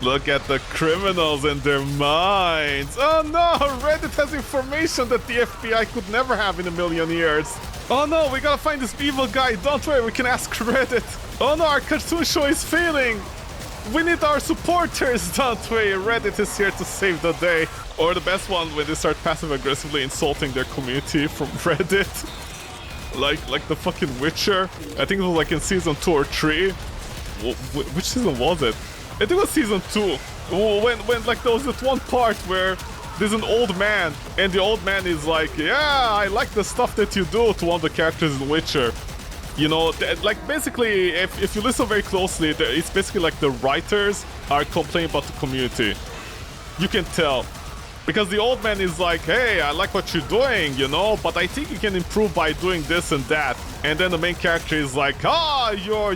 Speaker 1: Look at the criminals and their minds! Oh no, Reddit has information that the FBI could never have in a million years! Oh no, we gotta find this evil guy, don't worry, we can ask Reddit! Oh no, our cartoon show is failing! We need our supporters, don't worry, Reddit is here to save the day. Or the best one, when they start passive-aggressively insulting their community from Reddit. Like the fucking Witcher. I think it was like in season 2 or 3. Which season was it? I think it was season 2. When like there was that one part where there's an old man, and the old man is like, "Yeah, I like the stuff that you do," to one of the characters in Witcher. You know, like basically, if you listen very closely, it's basically like the writers are complaining about the community. You can tell. Because the old man is like, "Hey, I like what you're doing, you know, but I think you can improve by doing this and that." And then the main character is like, "Ah, you're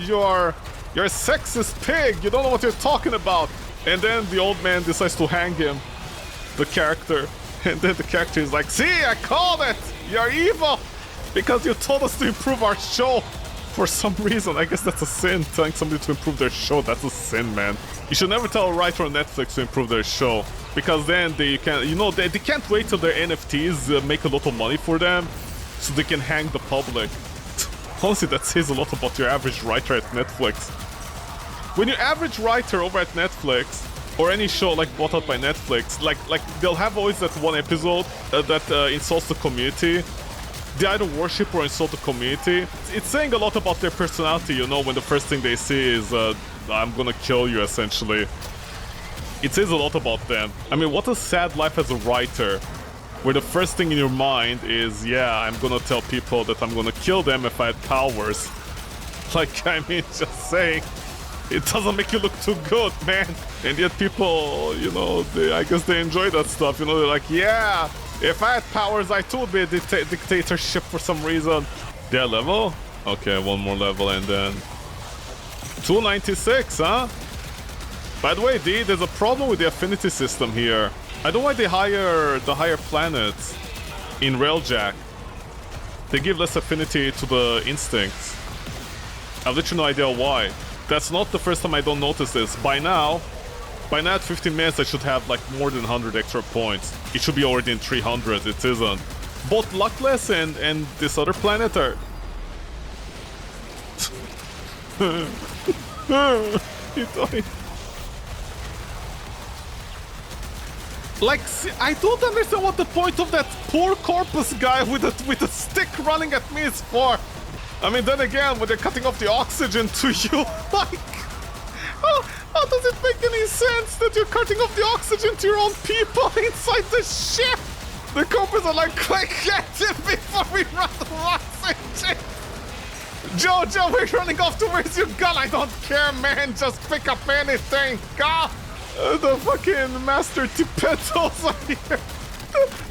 Speaker 1: a sexist pig, you don't know what you're talking about." And then the old man decides to hang him, the character. And then the character is like, "See, I called it! You're evil! Because you told us to improve our show!" For some reason, I guess that's a sin, telling somebody to improve their show. That's a sin, man. You should never tell a writer on Netflix to improve their show. Because then they can, you know, they can't wait till their NFTs make a lot of money for them, so they can hang the public. Honestly, that says a lot about your average writer at Netflix. When your average writer over at Netflix, or any show like bought out by Netflix, like they'll have always that one episode that insults the community. They either worship or insult the community. It's saying a lot about their personality, you know, when the first thing they see is, "I'm gonna kill you," essentially. It says a lot about them. I mean, what a sad life as a writer, where the first thing in your mind is, "Yeah, I'm gonna tell people that I'm gonna kill them if I had powers." Like, I mean, just saying, it doesn't make you look too good, man. And yet people, you know, I guess they enjoy that stuff, you know, they're like, "Yeah, if I had powers, I too would be a dictatorship for some reason." Their level? Okay, one more level and then... 296, huh? By the way, D, there's a problem with the affinity system here. I don't know why they hire the higher planets in Railjack. They give less affinity to the instincts. I've literally no idea why. That's not the first time I don't notice this. By now at 15 minutes, I should have like more than 100 extra points. It should be already in 300, it isn't. Both Luckless and this other planet are... He died. Like, I don't understand what the point of that poor corpus guy with a stick running at me is for. I mean, then again, when they're cutting off the oxygen to you, like... How does it make any sense that you're cutting off the oxygen to your own people inside the ship? The corpus are like, "Quick, get him before we run the oxygen!" Jojo, we're running off to where's your gun? I don't care, man, just pick up anything! God! The fucking Master Tipetos are here.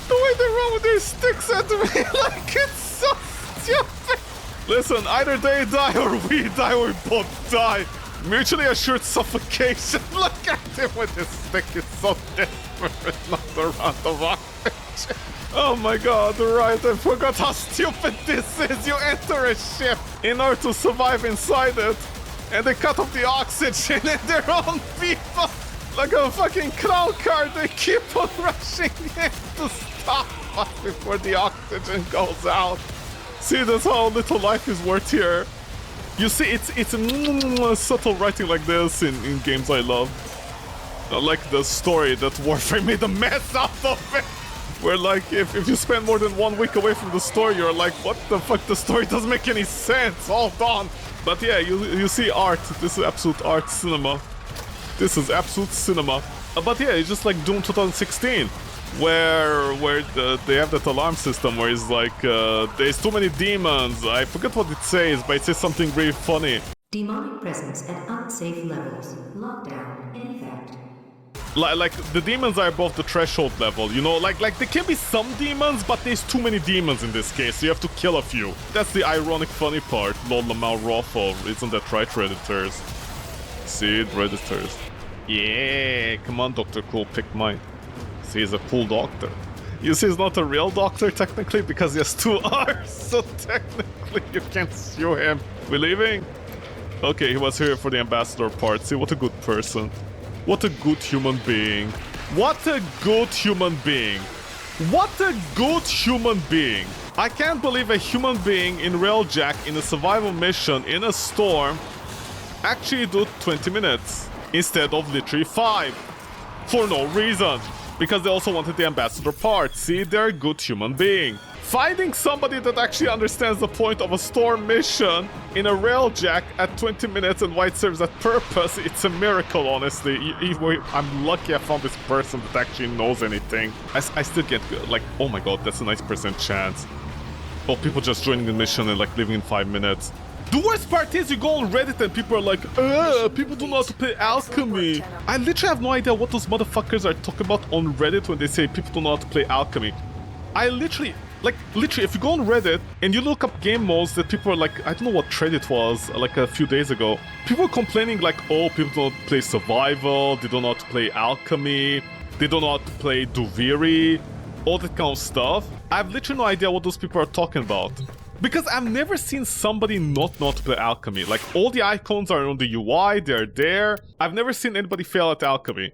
Speaker 1: The way they run with their sticks at me, like, it's so stupid. Listen, either they die or we die, or we both die. Mutually assured suffocation. Look at him with his stick, he's so desperate not to run the oxygen. Oh my god, right, I forgot how stupid this is. You enter a ship in order to survive inside it. and they cut off the oxygen and their own people. Like a fucking crown card, they keep on rushing in to stop us before the oxygen goes out. See, that's how little life is worth here. You see, it's subtle writing like this in games I love. Like the story that Warframe made a mess out of it. Where like, if you spend more than 1 week away from the story, you're like, what the fuck, the story doesn't make any sense, hold on. But yeah, you see art, this is absolute art cinema. This is absolute cinema. But yeah, it's just like Doom 2016, where they have that alarm system where it's like, there's too many demons. I forget what it says, but it says something really funny.
Speaker 7: Demonic presence at unsafe levels. Lockdown in effect.
Speaker 1: Like the demons are above the threshold level, you know, like there can be some demons, but there's too many demons in this case, so you have to kill a few. That's the ironic funny part. Lol, Lamau Raffle, isn't that right, Redditors? See it, Redditors. Yeah, come on, Dr. Cool, pick mine. See, he's a cool doctor. You see, he's not a real doctor technically because he has 2 R's, so technically you can't sue him. We leaving? Okay, he was here for the ambassador part. See, what a good person. What a good human being. What a good human being. What a good human being. I can't believe a human being in Railjack in a survival mission in a storm actually do 20 minutes instead of literally 5. For no reason. Because they also wanted the ambassador part. See, they're a good human being. Finding somebody that actually understands the point of a storm mission in a railjack at 20 minutes and why it serves that purpose, it's a miracle, honestly. I'm lucky I found this person that actually knows anything. I still get, like, oh my god, that's a 90% chance. Oh, people just joining the mission and, like, leaving in 5 minutes. The worst part is you go on Reddit and people are like, people don't know how to play alchemy. I literally have no idea what those motherfuckers are talking about on Reddit when they say people don't know how to play alchemy. I literally, if you go on Reddit and you look up game modes that people are like, I don't know what thread it was, like a few days ago, people are complaining like, oh, people don't play survival, they don't know how to play alchemy, they don't know how to play Duviri, all that kind of stuff. I have literally no idea what those people are talking about. Because I've never seen somebody not know how to play alchemy. Like, all the icons are on the UI, they're there. I've never seen anybody fail at alchemy.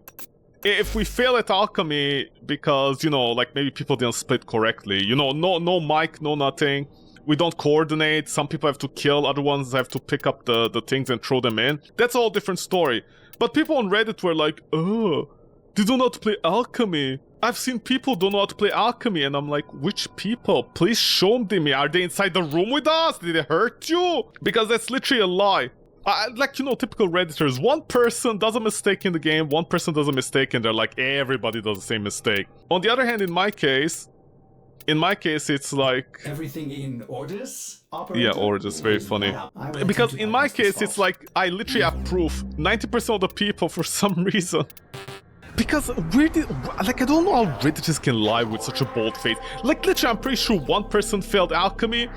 Speaker 1: If we fail at alchemy because, you know, like maybe people didn't split correctly, you know, no mic, no nothing, we don't coordinate, some people have to kill, other ones have to pick up the things and throw them in, that's all a different story. But people on Reddit were like, oh, they don't know how to play alchemy. I've seen people don't know how to play alchemy, and I'm like, which people? Please show them to me. Are they inside the room with us? Did they hurt you? Because that's literally a lie. Like, you know, typical Redditors. One person does a mistake in the game, one person does a mistake, and they're like, everybody does the same mistake. On the other hand, in my case, it's like...
Speaker 8: Everything in orders? Operator?
Speaker 1: Yeah, orders, very funny. Because in my case, it's like, I literally have proof. 90% of the people, for some reason... Because like, I don't know how Redditors can lie with such a bold face. Like, literally, I'm pretty sure one person failed alchemy,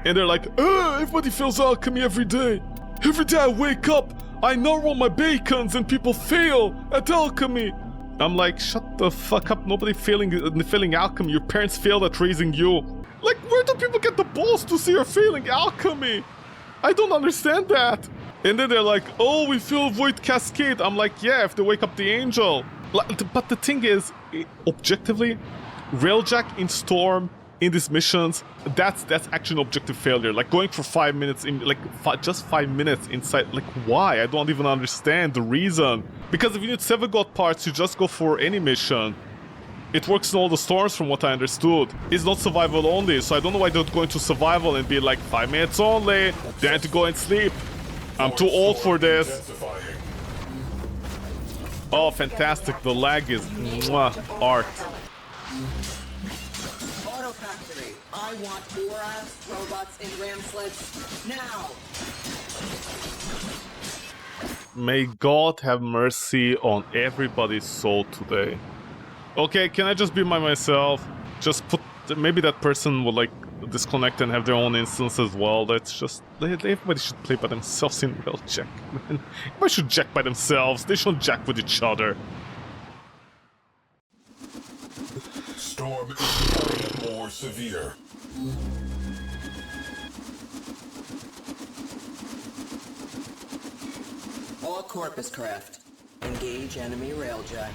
Speaker 1: and they're like, everybody fails alchemy every day. Every day I wake up, I know all my bacons, and people fail at alchemy. I'm like, shut the fuck up, nobody failing alchemy. Your parents failed at raising you. Like, where do people get the balls to say you're failing alchemy? I don't understand that. And then they're like, oh, we feel Void Cascade. I'm like, yeah, if they wake up the angel. But the thing is, objectively, Railjack in Storm, in these missions, that's actually an objective failure. Like, going for 5 minutes, just 5 minutes inside, like, why? I don't even understand the reason. Because if you need 7 god parts, you just go for any mission. It works in all the storms from what I understood. It's not survival only, so I don't know why they're going to survival and be like, 5 minutes only, then to go and sleep. I'm too old for this. Oh, fantastic. The lag is art.
Speaker 9: Auto factory. I want Boras, robots, and ram sleds now.
Speaker 1: May God have mercy on everybody's soul today. Okay, can I just be by myself? Just put... Maybe that person will, like, disconnect and have their own instance as well. That's just... Everybody should play by themselves in Railjack, man. Everybody should jack by themselves. They shouldn't jack with each other.
Speaker 5: Storm is becoming more severe.
Speaker 9: All corpus craft. Engage enemy railjack.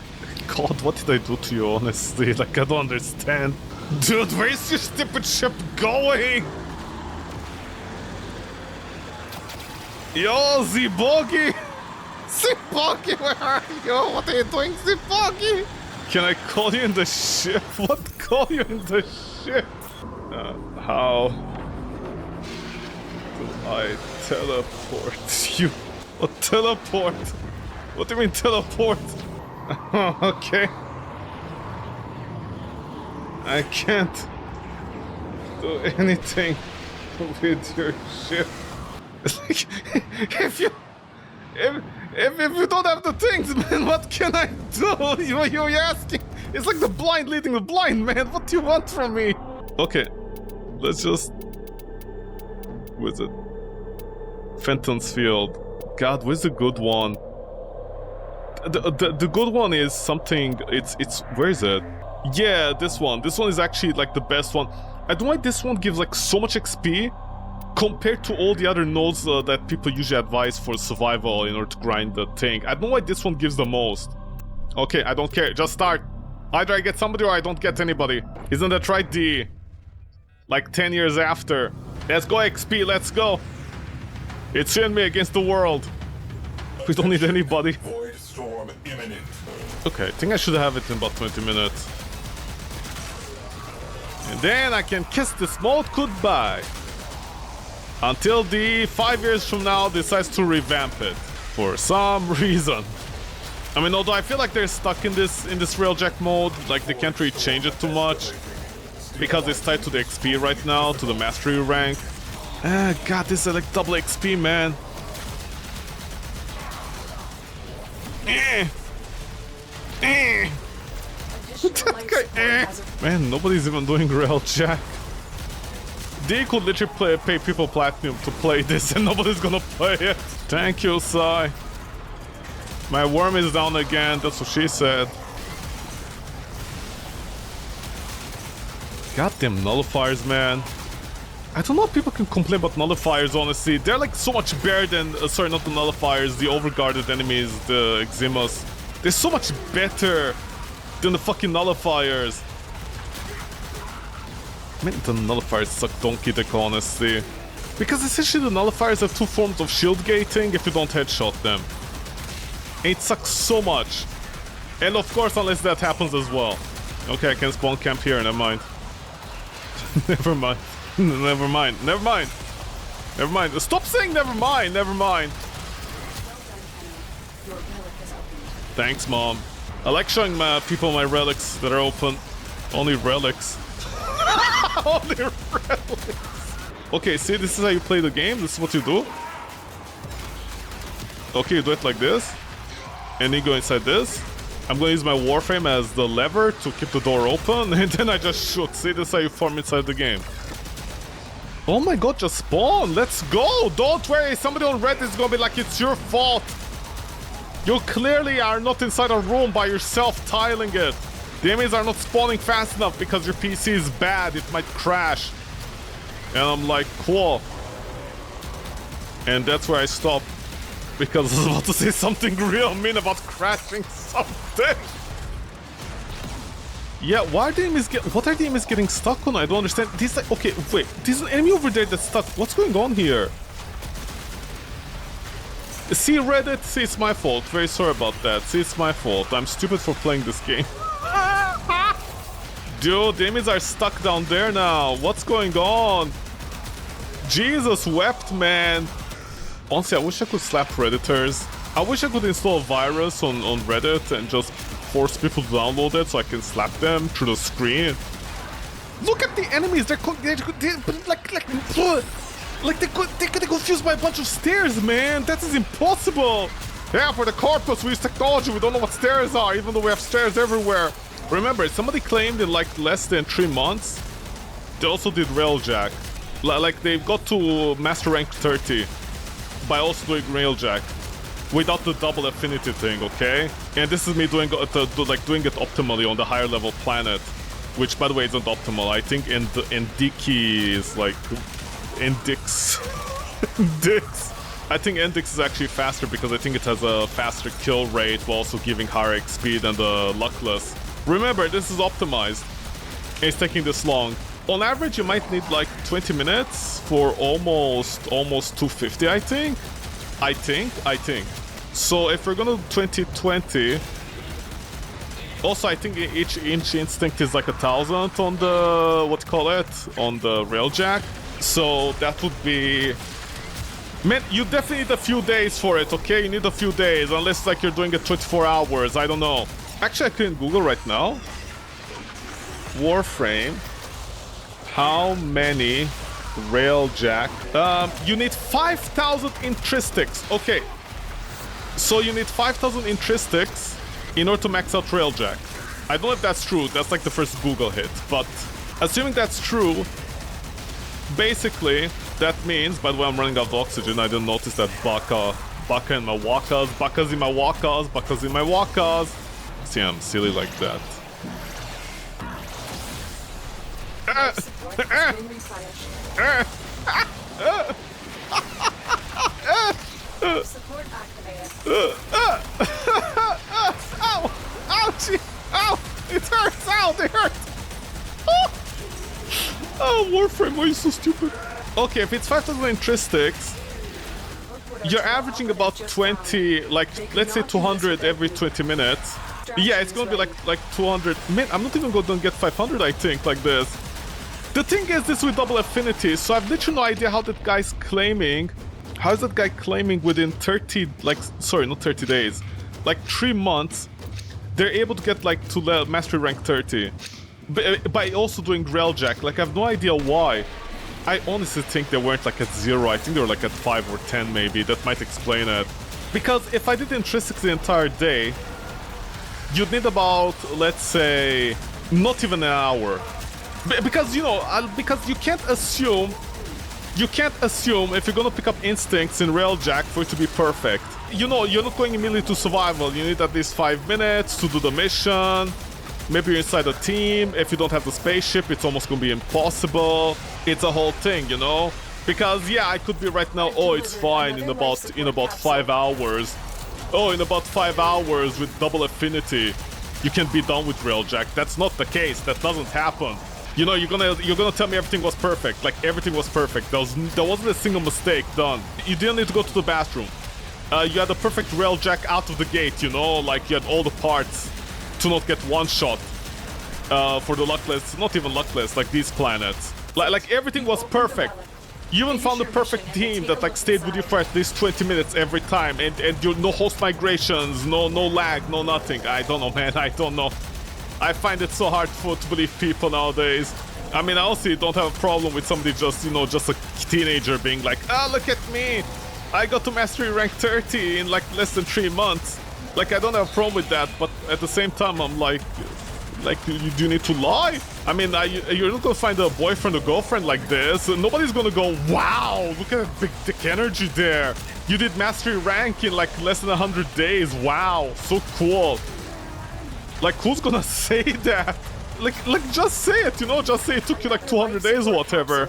Speaker 1: God, what did I do to you, honestly? Like, I don't understand. Dude, where's your stupid ship going? Yo, Z-Boggy! Z-Boggy, where are you? What are you doing, Z-Boggy? Can I call you in the ship? What? Call you in the ship? How do I teleport you? What teleport? What do you mean teleport? Okay. I can't do anything with your ship. if you don't have the things, man, what can I do? You're asking. It's like the blind leading the blind, man. What do you want from me? Okay, let's just visit Fenton's Field. God, where's the good one? The good one is something. It's where is it? Yeah, this one. This one is actually like the best one. I don't know why this one gives like so much XP compared to all the other nodes that people usually advise for survival in order to grind the thing. I don't know why this one gives the most. Okay, I don't care. Just start. Either I get somebody or I don't get anybody. Isn't that right, D? Like 10 years after. Let's go, XP. Let's go. It's you and me against the world. We don't need anybody.
Speaker 5: Void storm imminent.
Speaker 1: Okay, I think I should have it in about 20 minutes. And then I can kiss this mode goodbye. Until the 5 years from now decides to revamp it. For some reason. I mean, although I feel like they're stuck in this railjack mode. Like, they can't really change it too much. Because it's tied to the XP right now, to the mastery rank. God, this is like double XP, man. Man, nobody's even doing railjack. They could literally pay people platinum to play this and nobody's gonna play it. Thank you, Sai. My worm is down again, that's what she said. Goddamn nullifiers, man. I don't know if people can complain about nullifiers, honestly. They're like so much better than, sorry, not the nullifiers, the overguarded enemies, the Eximus. They're so much better than the fucking nullifiers. I mean, the nullifiers suck donkey dick, honestly. Because essentially the nullifiers have two forms of shield gating if you don't headshot them. And it sucks so much. And of course, unless that happens as well. Okay, I can spawn camp here, never mind. Never mind. Never mind. Never mind. Never mind. Stop saying never mind. Never mind. Thanks, Mom. I like showing people my relics that are open. Only relics. Only relics. Okay, see, this is how you play the game. This is what you do. Okay, you do it like this. And then you go inside this. I'm going to use my Warframe as the lever to keep the door open. And then I just shoot. See, this is how you farm inside the game. Oh my god, just spawn! Let's go! Don't worry, somebody on Reddit is gonna be like, it's your fault! You clearly are not inside a room by yourself tiling it. The enemies are not spawning fast enough because your PC is bad, it might crash. And I'm like, cool. And that's where I stop. Because I was about to say something real mean about crashing something. Yeah, why are the enemies what are the enemies getting stuck on? I don't understand. This like, okay, wait, there's an enemy over there that's stuck. What's going on here? See, Reddit, see, it's my fault. Very sorry about that. See, it's my fault. I'm stupid for playing this game. Dude, the enemies are stuck down there now. What's going on? Jesus wept, man. Honestly, I wish I could slap Redditors. I wish I could install a virus on Reddit and just force people to download it so I can slap them through the screen. Look at the enemies! They're getting confused by a bunch of stairs, man! That is impossible! Yeah, for the corpus we use technology, we don't know what stairs are, even though we have stairs everywhere. Remember, somebody claimed in like less than 3 months, they also did railjack. Like, they got to master rank 30 by also doing railjack. Without the double affinity thing, okay? And this is me doing doing it optimally on the higher level planet, which by the way isn't optimal. I think Indiki is like Indix. Dix. I think Endix is actually faster because I think it has a faster kill rate while also giving higher XP than the Luckless. Remember, this is optimized. It's taking this long. On average, you might need like 20 minutes for almost 250, I think. I think. So if we're gonna do 2020... Also, I think each instinct is like 1,000 on the... what call it? On the railjack. So that would be... Man, you definitely need a few days for it, okay? You need a few days, unless like you're doing it 24 hours, I don't know. Actually, I couldn't Google right now. Warframe. How many railjack? You need 5,000 intristics. Okay. So you need 5,000 intristics in order to max out railjack. I don't know if that's true. That's like the first Google hit. But assuming that's true, basically, that means, by the way, I'm running out of oxygen. I didn't notice that baka in my wakas, bakas in my wakas, bakas in my wakas. See, I'm silly like that.
Speaker 4: Support activated.
Speaker 1: Ow! Ouchie! Ow! It hurts! Ow! It hurts! Oh, Warframe, why are you so stupid? Okay, if it's 5,000 intristics, you're averaging about 20, like, let's say 200 every 20 minutes. Yeah, it's gonna be like 200. Man, I'm not even gonna get 500, I think, like this. The thing is, this with double affinity, so I've literally no idea how that guy's claiming. How is that guy claiming within 30, like, sorry, not 30 days, like 3 months, they're able to get like to mastery rank 30 by also doing railjack. Like, I have no idea why. I honestly think they weren't like at 0. I think they were like at 5 or 10 maybe. That might explain it. Because if I did intrinsics the entire day, you'd need about, let's say, not even an hour. Because, you know, because you can't assume if you're gonna pick up instincts in railjack for it to be perfect. You know, you're not going immediately to survival. You need at least 5 minutes to do the mission. Maybe you're inside a team. If you don't have the spaceship, it's almost gonna be impossible. It's a whole thing, you know? Because, yeah, I could be right now, oh, it's fine in about 5 hours. Oh, in about 5 hours with double affinity, you can be done with railjack. That's not the case. That doesn't happen. You know, you're gonna tell me everything was perfect. Like, everything was perfect. There wasn't a single mistake done. You didn't need to go to the bathroom. You had the perfect railjack out of the gate, you know? Like, you had all the parts to not get one shot for the luckless, not even luckless, like these planets. Like everything was perfect. You even found the perfect team that like stayed with you for at least 20 minutes every time, and you no host migrations, no lag, no nothing. I don't know, man. I don't know. I find it so hard to believe people nowadays. I mean, I also don't have a problem with somebody just, you know, just a teenager being like, ah, look at me. I got to mastery rank 30 in like less than 3 months. Like, I don't have a problem with that, but at the same time, I'm like, do you need to lie? I mean, you're not gonna find a boyfriend or girlfriend like this. Nobody's gonna go, wow, look at that big dick energy there. You did mastery rank in like less than 100 days. Wow, so cool. Like, who's gonna say that? Like, just say it, you know? Just say it took you like 200 days or whatever.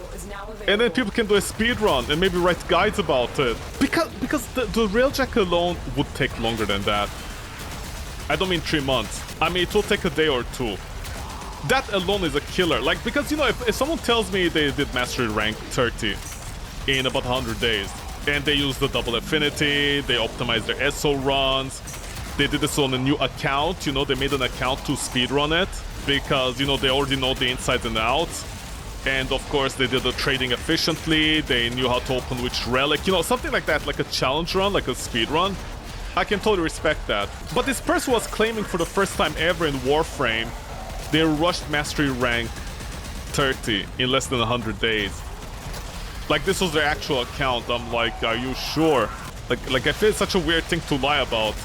Speaker 1: And then people can do a speed run and maybe write guides about it. Because the railjack alone would take longer than that. I don't mean 3 months. I mean, it will take a day or 2. That alone is a killer. Like, because, you know, if someone tells me they did mastery rank 30 in about 100 days, and they use the double affinity, they optimize their SO runs, they did this on a new account, you know, they made an account to speedrun it, because, you know, they already know the insides and outs. And of course, they did the trading efficiently, they knew how to open which relic, you know, something like that, like a challenge run, like a speed run. I can totally respect that. But this person was claiming for the first time ever in Warframe, they rushed mastery rank 30 in less than 100 days. Like, this was their actual account. I'm like, are you sure? Like I feel it's such a weird thing to lie about.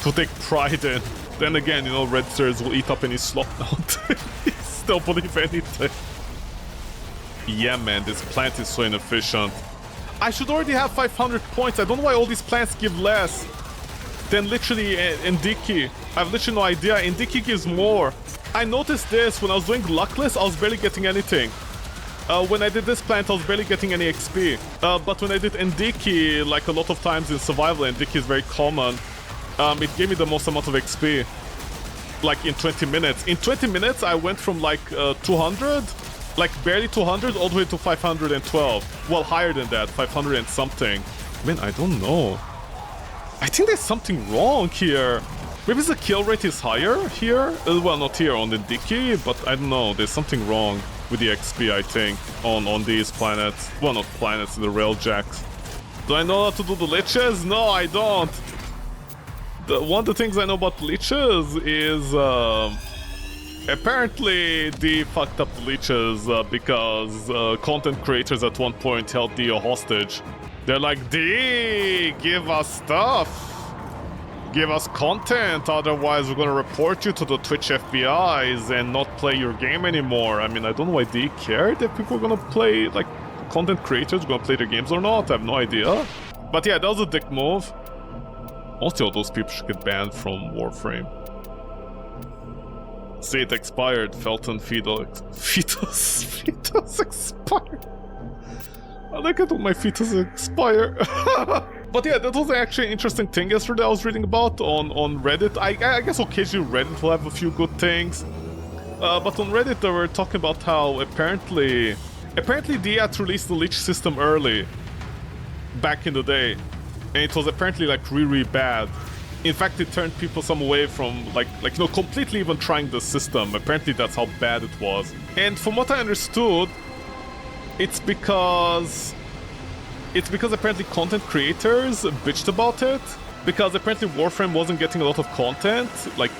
Speaker 1: To take pride in. Then again, you know, red stairs will eat up any slop now. Still believe anything. Yeah, man, this plant is so inefficient. I should already have 500 points. I don't know why all these plants give less than literally Indiki. I have literally no idea. Indiki gives more. I noticed this when I was doing luckless, I was barely getting anything. When I did this plant, I was barely getting any XP. But when I did Endiki, like a lot of times in survival, Endiki is very common. It gave me the most amount of XP. Like in 20 minutes. In 20 minutes, I went from like 200, like barely 200, all the way to 512. Well, higher than that, 500 and something. Man, I don't know. I think there's something wrong here. Maybe the kill rate is higher here? Well, not here on the Endiki, but I don't know. There's something wrong with the XP, I think, on these planets. Well, not planets, the railjacks. Do I know how to do the liches? No, I don't. One of the things I know about leeches is apparently they fucked up the leeches because content creators at one point held Dio hostage. They're like, D, give us stuff. Give us content, otherwise we're gonna report you to the Twitch FBIs and not play your game anymore. I mean, I don't know why they cared if people are gonna play, like, content creators are gonna play their games or not. I have no idea. But yeah, that was a dick move. Also, those people should get banned from Warframe. See, it expired. Felton fetus expired. I like it when my fetus expire. But yeah, that was actually an interesting thing yesterday I was reading about on Reddit. I guess occasionally Reddit will have a few good things. But on Reddit they were talking about how apparently they had released the leech system early. Back in the day. And it was apparently like really bad. In fact, it turned people some away from like you know, completely even trying the system. Apparently that's how bad it was. And from what I understood, it's because apparently content creators bitched about it. Because apparently Warframe wasn't getting a lot of content, like,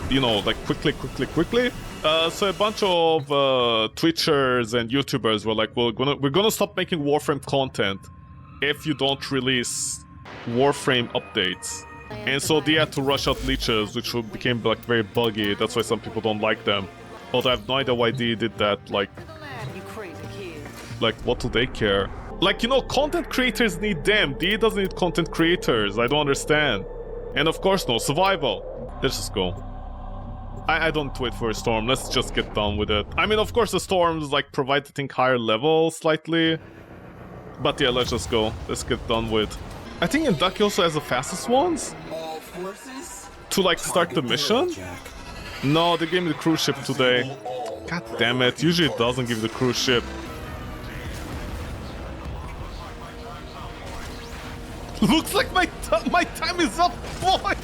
Speaker 1: you know, like quickly. So a bunch of Twitchers and YouTubers were like, we're gonna stop making Warframe content if you don't release Warframe updates. And so they had to rush out leeches, which became like very buggy. That's why some people don't like them. But I have no idea why they did that. Like, what do they care? Like, you know, content creators need them. DE doesn't need content creators. I don't understand. And of course, no survival. Let's just go. I don't wait for a storm. Let's just get done with it. I mean, of course, the storms like provide, I think, higher level slightly. But yeah, let's just go. Let's get done with. I think Endaki also has the fastest ones. To like start the mission. No, they gave me the cruise ship today. God damn it. Usually it doesn't give the cruise ship. Looks like my time is up, boys!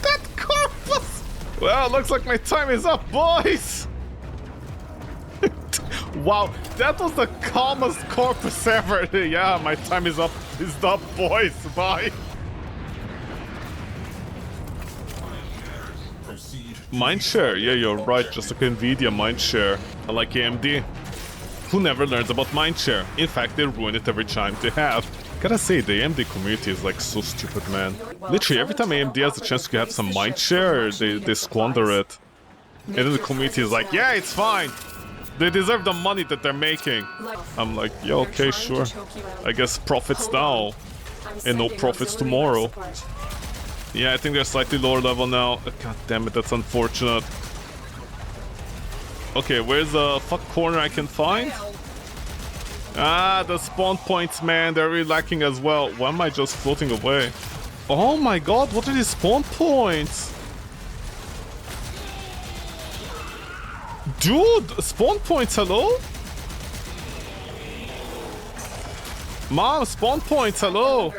Speaker 1: That corpus! Well, looks like my time is up, boys! Wow, that was the calmest corpus ever. Yeah, my time is up, boys. Bye. Mindshare, yeah, you're right. Just like Nvidia Mindshare. I like AMD. Who never learns about Mindshare? In fact, they ruin it every time they have. Gotta say, the AMD community is like so stupid, man. Literally, every time AMD has a chance to have some mindshare, they squander it. And then the community is like, yeah, it's fine. They deserve the money that they're making. I'm like, yeah, okay, sure. I guess profits now, and no profits tomorrow. Yeah, I think they're slightly lower level now. God damn it, that's unfortunate. Okay, where's the fuck corner I can find? Ah, the spawn points, man, they're really lacking as well. Why am I just floating away? Oh my god, what are these spawn points? Dude, spawn points, hello? Mom, spawn points, hello?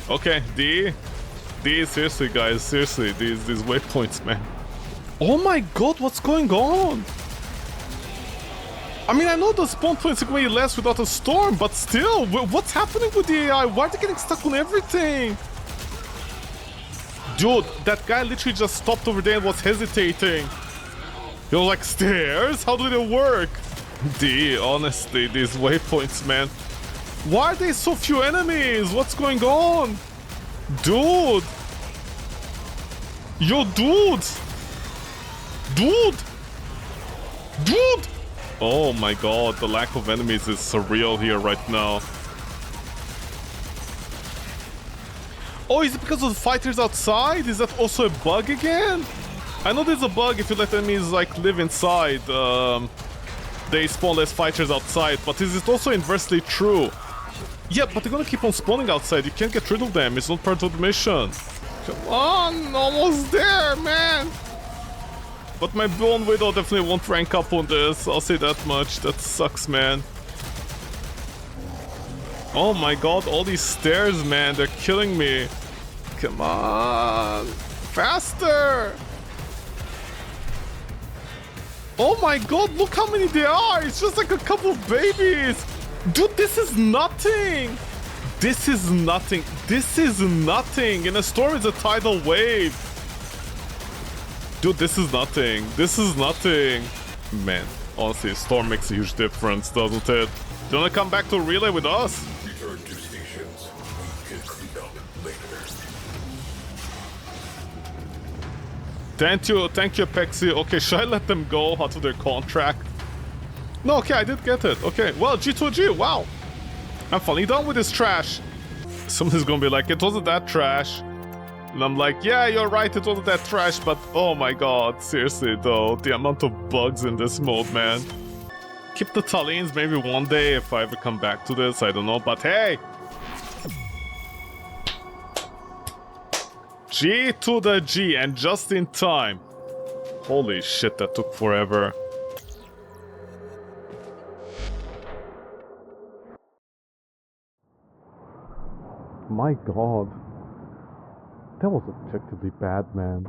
Speaker 1: Okay, D, seriously, guys, seriously, these waypoints, man. Oh my god, what's going on? I mean, I know the spawn points are way less without a storm, but still, what's happening with the AI? Why are they getting stuck on everything? Dude, that guy literally just stopped over there and was hesitating. He was like, stairs? How did it work? D, honestly, these waypoints, man. Why are there so few enemies? What's going on? Dude! Yo, dude! Dude! Dude! Oh my god, the lack of enemies is surreal here right now. Oh, is it because of the fighters outside? Is that also a bug again? I know there's a bug if you let enemies like live inside. They spawn less fighters outside, but is it also inversely true? Yeah, but they're gonna keep on spawning outside. You can't get rid of them. It's not part of the mission. Come on, almost there, man. But my Bone Widow definitely won't rank up on this. I'll say that much. That sucks, man. Oh my god, all these stairs, man. They're killing me. Come on. Faster. Oh my god, look how many there are! It's just like a couple of babies! Dude, this is nothing! This is nothing. This is nothing! In a storm, it's a tidal wave! Dude, this is nothing. This is nothing. Man, honestly, storm makes a huge difference, doesn't it? Do you wanna come back to relay with us?
Speaker 5: Return to stations. We can clean up later.
Speaker 1: Thank you, Pexi. Okay, should I let them go out of their contract? No, okay, I did get it. Okay, well, G2G, wow. I'm finally done with this trash. Somebody's gonna be like, it wasn't that trash. And I'm like, yeah, you're right, it wasn't that trash, but oh my god, seriously though, the amount of bugs in this mode, man. Keep the Talines maybe one day if I ever come back to this, I don't know, but hey! G to the G, and just in time. Holy shit, that took forever. My god. That was objectively bad, man.